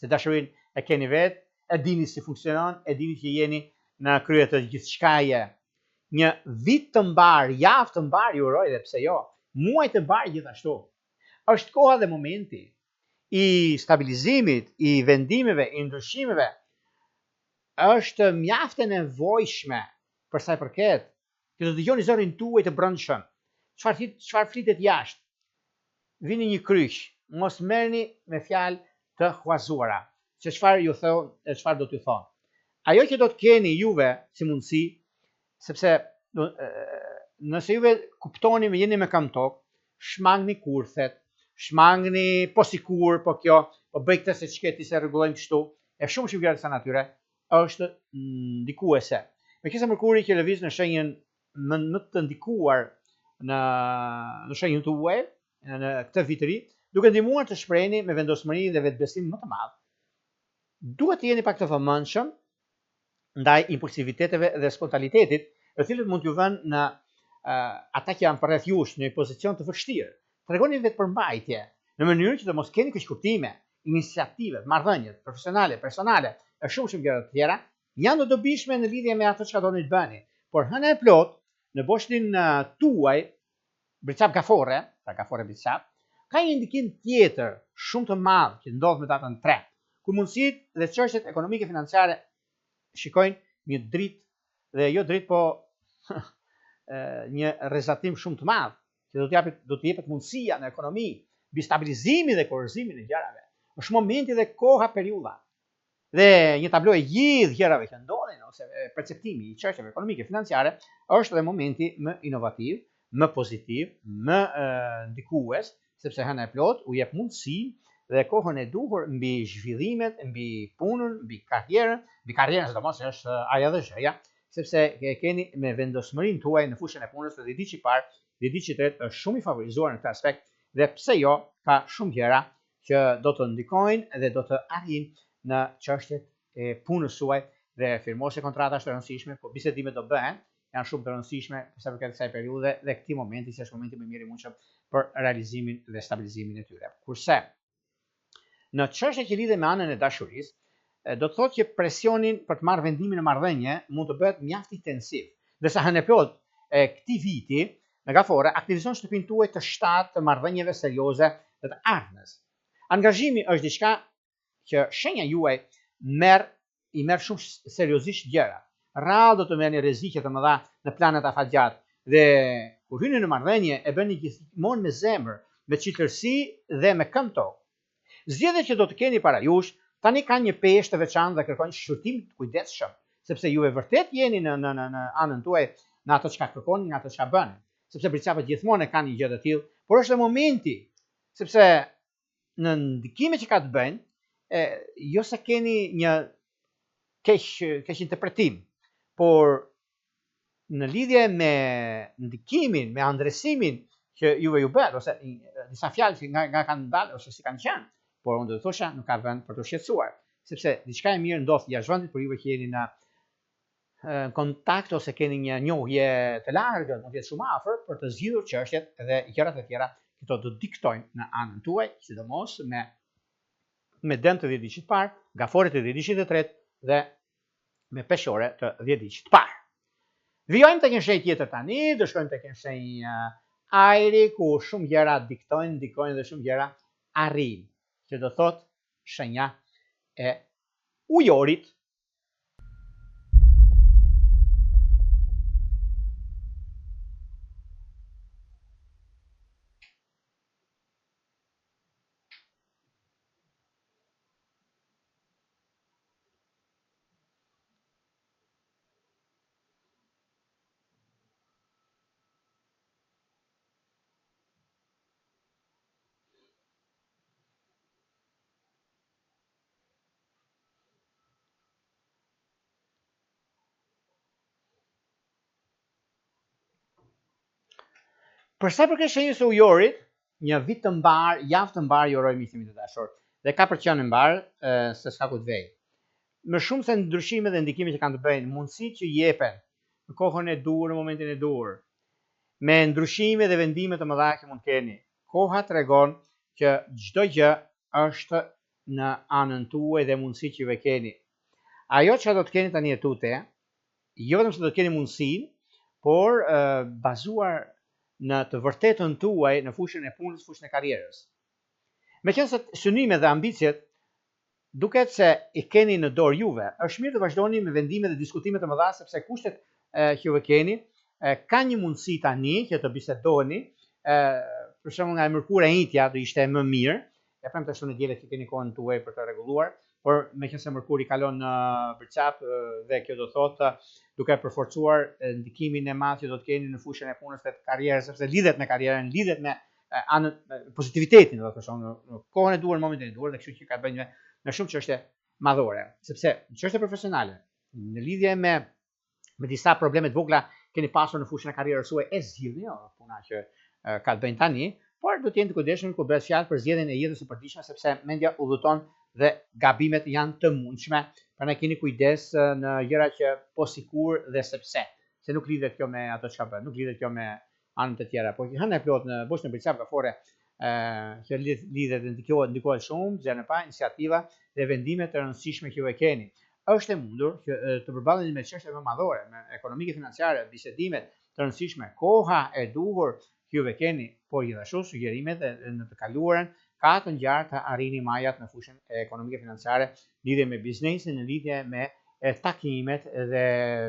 Se dashurinë e keni vetë, e dini si funksionon, e dini që jeni në krye të gjithçkaje. Një vit të mbar, javë të mbar, ju uroj dhe pse jo, muaj të mbar gjithashtu. Është koha dhe momenti i stabilizimit, i vendimeve, i ndryshimeve. Është mjaft e nevojshme për sa i përket që të dëgjoni zërin tuaj të brendshëm. Çfarë flitet jashtë? Vini një kryq, mos merrni me fjalë të huazuara, se çfarë ju thon e çfarë do t'ju thon. Ajo që do të keni juve si mundësi, sepse nëse juve kuptoni me jeni me kam tokë, shmangni kurthet, shmangni po sikur, po kjo, po bëj këtë se ç'keti se rregullojmë kështu, e shumë gjëra të natyre është ndikuese. Me kisa mërkuri që lëviz në shenjën më të ndikuar në shenjën tuaj në këtë vit të ri, duke ndihmuar të shprehni me vendosmëri dhe vetbesim më të madh. Duhet të jeni pak të vëmendshëm ndaj impulsiviteteve dhe spontanitetit, të cilët mund t'ju vënë në ata që janë përreth jush në një pozicion të vështirë. Tregoni vetë përmbajtje, në mënyrë që të mos keni keqkuptime, iniciative, marrëdhënie profesionale, personale e shumë gjëra të tjera, janë të dobishme në lidhje me atë çka doni të bëni. Por hëna e plot në boshtin tuaj birçap gafore, pra gafore birçap, ka një ndikim tjetër shumë të madh që ndodh me datën 3, ku mundësitë dhe çështjet ekonomike financiare shikojnë një dritë dhe jo dritë, po një rrezatim shumë të madh që do të jepet mundësia në ekonomi mbi stabilizimin dhe kurorëzimin e gjërave. Është momenti dhe koha periudha. Dhe një tablo e gjithë gjërave që ndodhin ose perceptimi i çështjeve ekonomike financiare është dhe momenti më inovativ, më pozitiv, më ndikues, sepse hëna e plot u jep mundësi dhe kohën e duhur mbi zhvillimet, mbi punën, mbi karrierën sidomos është aja dhe zhëja, sepse keni me vendosmërinë tuaj në fushën e punës, dhe diçi i parë, dhe diçi i tretë është shumë i favorizuar në këtë aspekt, dhe pse jo, ka shumë gjëra që do të ndikojnë dhe do të arrijnë në çështjet e punës suaj, dhe firmosje kontratash të rëndësishme, po bisedimet do bëhen, janë shumë të rëndësishme sa përket kësaj periudhe dhe këtij momenti, që është momenti më mirë i mundshëm për realizimin dhe stabilizimin e tyre. Kurse në çështje që lidhen me anën e dashurisë, do të thotë që presionin për të marrë vendimin në marrëdhënie mund të bëhet mjaft intensiv. Ndërsa hënë e plot këtij viti në gafore aktivizon shtëpinë tuaj të shtatë të marrëdhënieve serioze dhe të ardhmes. Angazhimi është diçka që shenja juaj i merr shumë seriozisht gjëra. Rrallë do të merrni rreziqe të mëdha në planet afatgjat, dhe kur hyni në marrëdhënie e bëni gjithmonë me zemër, me çitërsi dhe me këmbë tokë. Zgjedhjet që do të keni para jush tani kanë një peshë të veçantë dhe kërkojnë shqyrtim të kujdesshëm, sepse ju e vërtet jeni në anën tuaj në ato çka kërkoni, në ato çka bëni. Sepse bricapët gjithmonë kanë një gjë të tillë, por është momenti, sepse në ndikimet që ka të bëjnë, jo se keni një keq interpretim, por në lidhje me ndikimin, me andresimin që juve ju bëhet, ose disa fjalë që nga kanë dalë ose si kanë qenë, por unë do të thosha nuk ka vend për të shqetësuar, sepse diçka e mirë ndodh jashtë vendit, por juve që jeni në kontakt ose keni një njohje të largët, mund të jetë shumë afër për të zgjidhur çështjet dhe gjërat e tjera që do të diktojnë në anën tuaj, sidomos me dëm të 10 diçit parë, gafore të 10 diçit të tretë dhe me peshore të 10 diçit parë. Vijojmë tek një shenjë tjetër tani, do shkojmë tek një shenjë ajri ku shumë gjëra diktojnë, ndikojnë dhe shumë gjëra arrijnë, që do thotë shenja e ujorit. Për sa përket shenjës së ujorit, një vit të mbar, javë të mbar ju uroj miqtë të dashur. Dhe ka për të qenë mbar se s'ka ku të vej. Më shumë se ndryshimet dhe ndikimet që kanë të bëjnë, mundësitë që jepen në kohën e duhur, në momentin e duhur, me ndryshime dhe vendime të mëdha që mund keni. Koha tregon që çdo gjë është në anën tuaj dhe mundësitë që ju keni. Ajo që do të keni tani etute, jo vetëm se do të keni mundësinë, por bazuar në të vërtetën tuaj në fushën e punës, fushën e karrierës. Meqense synimet dhe ambicjet duket se i keni në dorë juve, është mirë të vazhdoni me vendime dhe diskutime të mëdha, sepse kushtet që ju keni kanë një mundësi tani që të bisedoni, për shembull nga e mërkura e njëjtja do ishte më mirë, e premte ashtu në diellet që keni kohën tuaj për të rregulluar, por meqense mërkuri kalon në birçap dhe kjo do thotë duke përforcuar ndikimin e madh që do të keni në fushën e punës dhe të karrierës, sepse lidhet me karrierën, lidhet me anën pozitivitetin, do të thosh, në kohën e duhur, në momentin e duhur, dhe kështu që ka të bëjë me shumë çështje madhore, sepse në çështje profesionale, në lidhje me disa probleme të vogla keni pasur në fushën e karrierës suaj, e zgjidhni, puna që ka të bëjnë tani, por do të jeni të kujdesshëm kur bëhet fjalë për zgjedhjen e jetës së përditshme, sepse mendja udhëton dhe gabimet janë të mundshme, prandaj keni kujdes në gjëra që po sikur dhe sepse, se nuk lidhet kjo me ato çka bën, nuk lidhet kjo me anët e tjera, por hëna e plot në boshën e birçap gafore që lidhet dhe ndikohet shumë, gjë në pa iniciativa dhe vendime të rëndësishme që ju e keni. Është e mundur që të përballeni me çështje më madhore, me ekonomike financiare, bisedimet të rëndësishme, koha e duhur që ju e keni, por gjithashtu sugjerimet në të kaluarën ka të ngjarë të arrini majat në fushën e ekonomike financiare, lidhje me biznesin, në lidhje me takimet dhe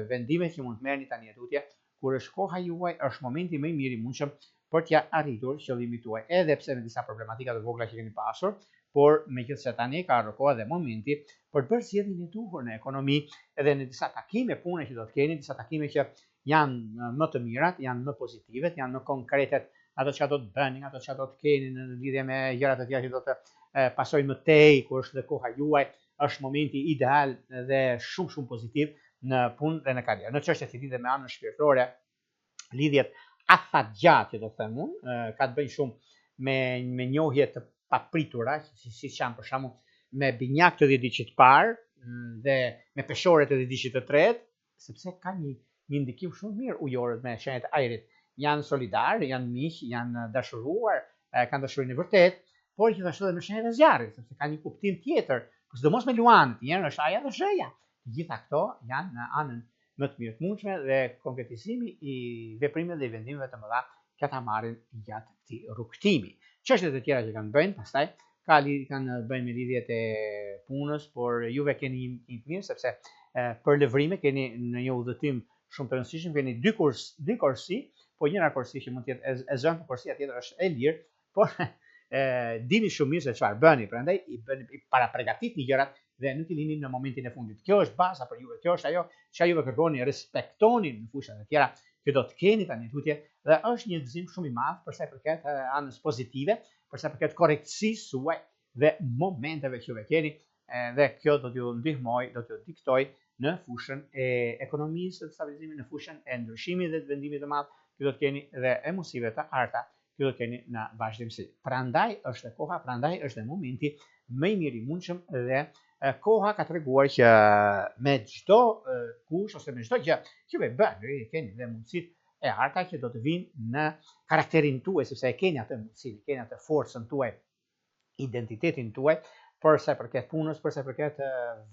vendimet që mund të merrni tani tutje, kur është koha juaj, është momenti më i mirë i mundshëm për t'ja arritur qëllimit tuaj, edhe pse me disa problematika të vogla që keni pasur, por megjithëse tani ka ardhur koha dhe momenti për të bërë zgjedhjen e duhur në ekonomi edhe në disa takime pune që do të keni, disa takime që janë më të mirat, janë më pozitive, janë më konkretet ato që do të bëni, ato që do të keni në lidhje me gjërat e tjera që do të pasojnë më tej, kur është dhe koha juaj, është momenti ideal dhe shumë pozitiv në punë dhe në karrierë. Në çështjet që lidhen me anën shpirtërore, lidhjet afatgjatë, do të them unë, ka të bëjnë shumë me njohje të papritura, siç janë për shembull me binjak të 10 diqit parë dhe me peshore të 10 diqit të tretë, sepse ka një ndikim shumë mirë ujorët me shenjat e ajrit. Janë solidarë, janë miq, janë dashuruar, kanë dashurinë e vërtetë, por gjithashtu edhe me shenjat e zjarrit, sepse ka një kuptim tjetër, sidomos me luanët, njëherë është aja dhe shëja. Të gjitha këto janë në anën më të mirë të mundshme dhe konkretizimi i veprimeve dhe vendimeve të mëdha që ta marrin gjatë këtij rrugtimi. Çështjet e tjera që kanë bëjnë, pastaj kanë bëjnë me lidhjet e punës, por juve keni një të mirë sepse për lëvrime keni në një udhëtim shumë të rëndësishëm, keni dy korsi, po njëra korsi që mund të jetë e zënë, por korsia tjetër është e lirë, por dini shumë mirë se çfarë bëni, prandaj i parapregatitni gjërat dhe nuk i lini në momentin e fundit. Kjo është baza për juve, kjo është ajo që juve kërkoni, respektoni në fushat e tjera që do të keni tani tutje, dhe është një gëzim shumë i madh për sa i përket anës pozitive, për sa i përket korrektësisë suaj dhe momenteve që juve keni, dhe kjo do t'ju ndihmoj, do t'ju diktoj në fushën e ekonomisë, të stabilizimit, në fushën e ndryshimit dhe të vendimit të madh që do të keni dhe emosive të arta që do të keni në vazhdimsi. Prandaj është koha, prandaj është momenti më i mirë i mundshëm dhe koha ka treguar që me çdo kush ose me çdo gjë që juve bëni, keni dhe mundësitë e arta që do të vinë në karakterin tuaj, sepse e keni atë mundësinë, keni atë forcën tuaj, identitetin tuaj, për sa i përket punës, për sa i përket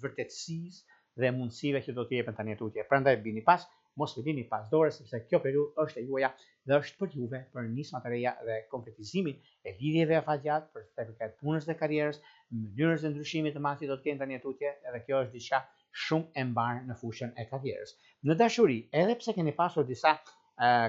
vërtetësisë dhe mundësive që do të jepen tani tutje. Prandaj bini pas, mos lini pas dore, sepse kjo periudhë është e juaja dhe është për juve, për nisma të reja dhe konkretizimin e lidhjeve afatgjatë, për sa i përket punës dhe karrierës, mënyrës dhe ndryshimit të madh që do të kenë tani tutje, edhe kjo është diçka shumë e mbarë në fushën e karrierës. Në dashuri, edhe pse keni pasur disa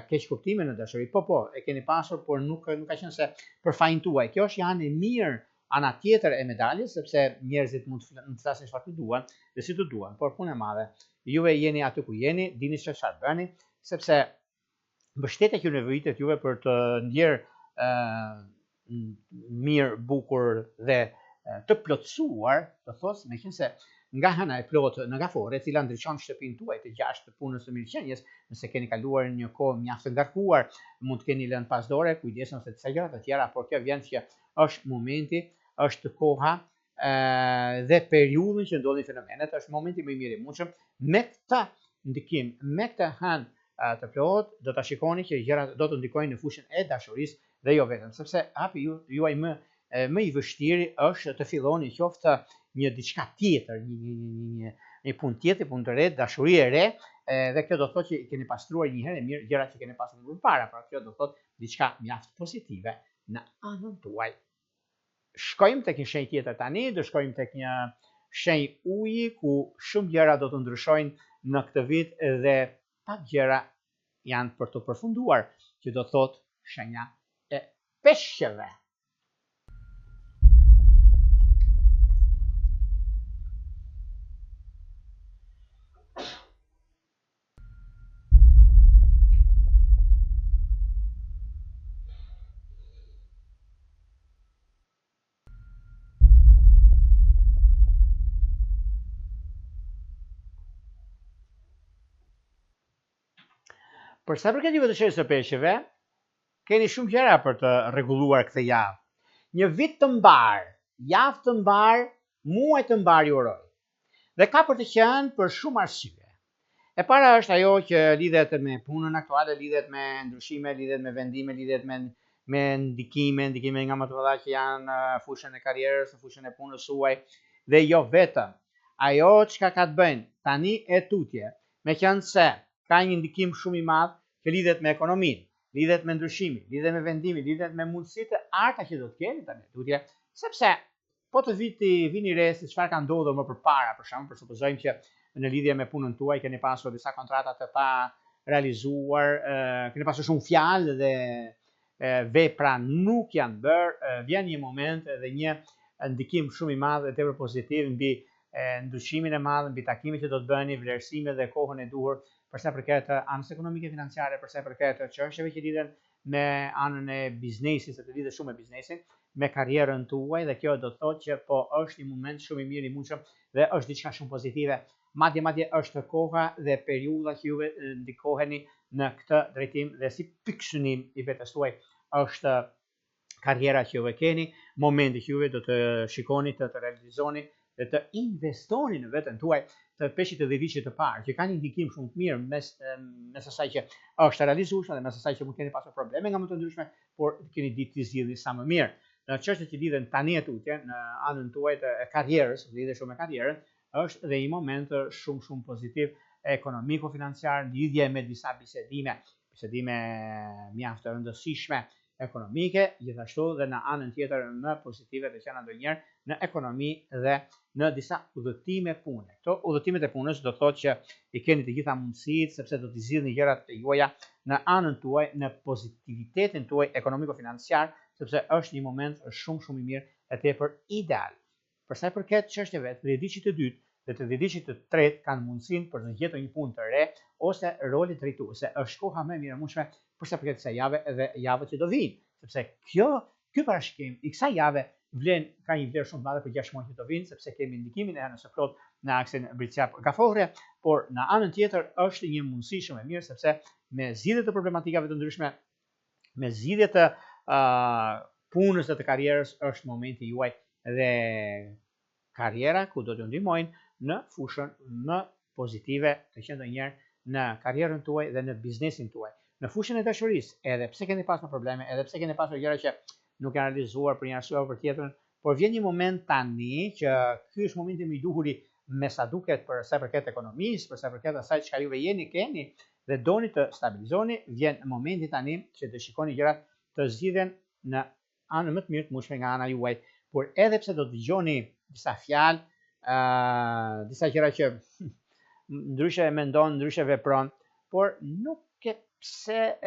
keq kuptime në dashuri, po, e keni pasur, por nuk ka qenë se për fajin tuaj. Kjo është janë e mirë, ana tjetër e medaljes, sepse njerëzit mund të flasin çfarë të duan dhe si të duan, por punë e madhe. Juve jeni aty ku jeni, dini çfarë bëni, sepse mbështetja që nevojitet juve për të ndjerë mirë, bukur dhe të plotësuar, të thosë, meqense nga hëna e plotë në gafore, e cila ndriçon shtëpinë tuaj të gjashtë të punës së mirëqenies, nëse keni kaluar një kohë mjaft të ngarkuar, mund të keni lënë pas dore, kujdesni ose disa gjëra të tjera, por kjo vjen që është momenti, është koha dhe periudhën që ndodhin fenomenet, është momenti më i mirë i mundshëm. Me këtë ndikim, me këtë hënë të plotë, do ta shikoni që gjërat do të ndikojnë në fushën e dashurisë dhe jo vetëm, sepse hapi juaj më i vështirë është të filloni qoftë një diçka tjetër, një punë tjetër, punë të re, dashuri e re, dhe kjo do të thotë që keni pastruar një herë mirë gjërat që keni pasur më parë, pra kjo do të thotë diçka mjaft pozitive në anën tuaj. Shkojmë tek një shenjë tjetër tani, do shkojmë tek një shenjë uji ku shumë gjëra do të ndryshojnë në këtë vit dhe pak gjëra janë për të përfunduar, që do të thotë shenja e peshqeve. Për sa përket juve të shenjës së peshqeve, keni shumë gjëra për të rregulluar këtë javë. Një vit të mbar, javë të mbar, muaj të mbar ju uroj. Dhe ka për të qenë për shumë arsye. E para është ajo që lidhet me punën aktuale, lidhet me ndryshime, lidhet me vendime, lidhet me me ndikime nga më të mëdha që janë fushën e karrierës, fushën e punës suaj, dhe jo vetëm. Ajo çka ka të bëjnë tani e tutje, meqense ka një ndikim shumë i madh që lidhet me ekonominë, lidhet me ndryshimin, lidhet me vendimin, lidhet me mundësitë e arta që do të keni tani tutje, sepse po të vini re se çfarë ka ndodhur më përpara, për shembull, përsupozojmë që në lidhje me punën tuaj keni pasur disa kontrata të pa realizuar, keni pasur shumë fjalë dhe vepra nuk janë bërë, vjen një moment dhe një ndikim shumë i madh dhe tepër pozitiv mbi ndryshimin e madh, mbi takimet që do të bëni, vlerësimet dhe kohën e duhur për sa përket anës ekonomike financiare, për sa përket çështjeve që lidhen me anën e biznesit, se të lidhet shumë me biznesin, me karrierën tuaj, dhe kjo do të thotë që po është një moment shumë i mirë i mundshëm dhe është diçka shumë pozitive. Madje është koha dhe periudha që juve ndikoheni në këtë drejtim dhe si pikësynim i vetes tuaj është karriera që juve keni, momenti që juve do të shikoni të realizoni dhe të investoni në veten tuaj, të peshit të vitit të parë, që ka një ndikim shumë të mirë mes asaj që është realizueshme dhe mes asaj që mund keni pasur probleme nga më të ndryshme, por keni ditë të zgjidhni sa më mirë. Në çështjet që lidhen tani e tutje në anën tuaj të karrierës, lidhet shumë me karrierën, është dhe një moment shumë pozitiv ekonomiko-financiar, lidhje me disa bisedime mjaft të rëndësishme ekonomike, gjithashtu dhe në anën tjetër më pozitive të qenë ndonjëherë në ekonomi dhe në disa udhëtime pune. Këto udhëtimet e punës do të thotë që i keni të gjitha mundësitë, sepse do t'i zgjidhni gjërat e juaja në anën tuaj, në pozitivitetin tuaj ekonomiko-financiar, sepse është një moment shumë i mirë e tepër ideal. Për sa i përket çështjeve të dhjetëçit të dytë dhe të dhjetëçit të tretë kanë mundësinë për të gjetur një punë të re ose role drejtuese. Është koha më e mirë e mundshme për sa përket kësaj jave dhe javës që do vinë, sepse ky parashikim i kësaj jave ka një vlerë shumë të madhe për 6 muaj që do vinë, sepse kemi ndikimin e anës së plot në aksin Bricjap-Gafore, por në anën tjetër është një mundësi shumë e mirë sepse me zgjidhje të problematikave të ndryshme, me zgjidhje të punës dhe të karrierës është momenti juaj dhe karriera ku do t'ju ndihmojnë në fushën më pozitive të qenë ndonjëherë në karrierën tuaj dhe në biznesin tuaj. Në fushën e dashurisë, edhe pse keni pasur probleme, edhe pse keni pasur gjëra që nuk janë realizuar për një arsye apo për tjetrën, por vjen një moment tani që ky është momenti më i duhuri me sa duket për sa përket ekonomisë, për sa përket asaj çka juve keni dhe doni të stabilizoni, vjen momenti tani që të shikoni gjërat të zgjidhen në anën më të mirë të mundshme nga ana juaj. Por edhe pse do të dëgjoni disa fjalë, disa gjëra që ndryshe mendon, ndryshe vepron, por nuk e pse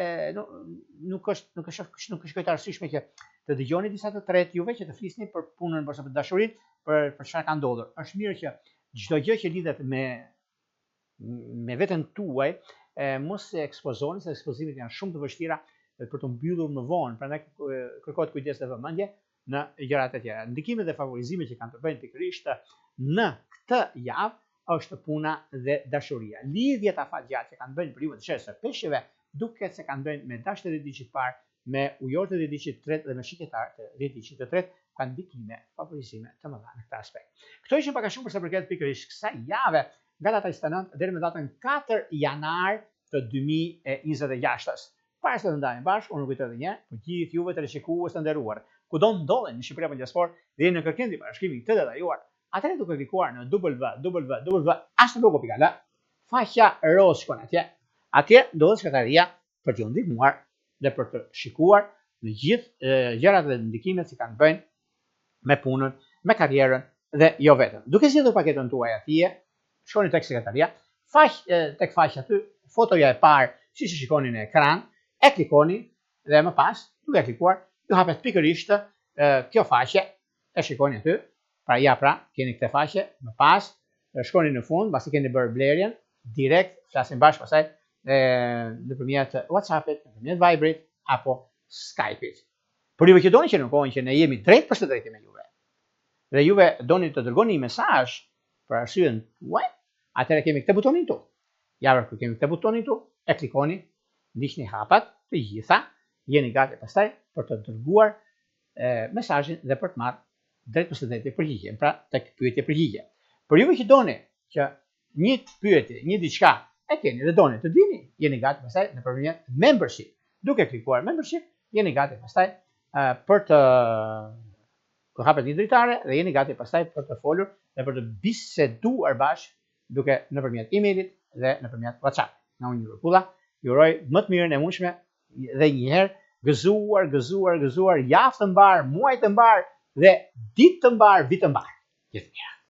nuk është arsyeshme që të dëgjoni disa të tretë juve që të flisni për punën, për dashurinë, për çfarë ka ndodhur. Është mirë që çdo gjë që lidhet me veten tuaj mos e ekspozoni, se ekspozimet janë shumë të vështira për të mbyllur më vonë, prandaj kërkohet kujdes dhe vëmendje në gjërat e tjera. Ndikimet dhe favorizimet që kanë të bëjnë pikërisht në këtë javë është puna dhe dashuria. Lidhjet afatgjatë që kanë bëjnë për ju të shesë peshqeve, duket se kanë bëjnë me dashtë të dhjetëçit parë, me ujor të dhjetëçit të tretë dhe me shqiptar të dhjetëçit të tretë, kanë ndikime, favorizime të mëdha në këtë aspekt. Këto ishin pak a shumë për sa përket pikërisht kësaj jave, nga data 29 deri me datën 4 janar të 2026. Para se të ndajmë bashkë, unë kujtoj edhe një për gjithë juve teleshikues të nderuar, kudo ndodhen në Shqipëri apo në diasporë dhe në kërkim të parashikimit të detajuar, atëherë duke klikuar në www.astrologo.al, faqja roz shkon atje. Atje ndodhet sekretaria për t'ju ndihmuar dhe për të shikuar në gjithë gjërat dhe ndikimet që kanë bënë me punën, me karrierën dhe jo vetëm. Duke zgjedhur paketën tuaj atje, shkoni tek sekretaria, tek faqja aty, fotoja e parë, siç e shikoni në ekran, e klikoni dhe më pas, duke klikuar, ju hapet pikërisht kjo faqe, e shikoni aty, keni këtë faqe, më pas, shkoni në fund, pasi keni bërë blerjen, direkt, flasim bashkë pasaj, nëpërmjet WhatsApp-it, nëpërmjet Viberit, apo Skype-it. Por juve që doni që në kohën që ne jemi drejt për së drejti me juve, dhe juve doni të dërgoni një mesazh për arsyen tuaj, atëherë kemi këtë butonin tu. Kur kemi këtë butonin tu, e klikoni, ndiqni hapat të gjitha, jeni gati pastaj për të dërguar mesazhin dhe për të marrë drejt për së drejti përgjigje, pra tek pyetje përgjigje. Por juve që doni që një pyetje, një diçka e keni dhe doni të dini, jeni gati pastaj nëpërmjet membership. Duke klikuar membership, jeni gati pastaj për të hapet një dritare dhe jeni gati pastaj për të folur dhe për të biseduar bashkë duke nëpërmjet emailit dhe nëpërmjet WhatsApp. Nga unë një Rrulla, ju uroj më të mirën e mundshme dhe një herë gëzuar, javë të mbar, muaj të mbar dhe ditë të mbar, vit të mbar. Gjithë mirë.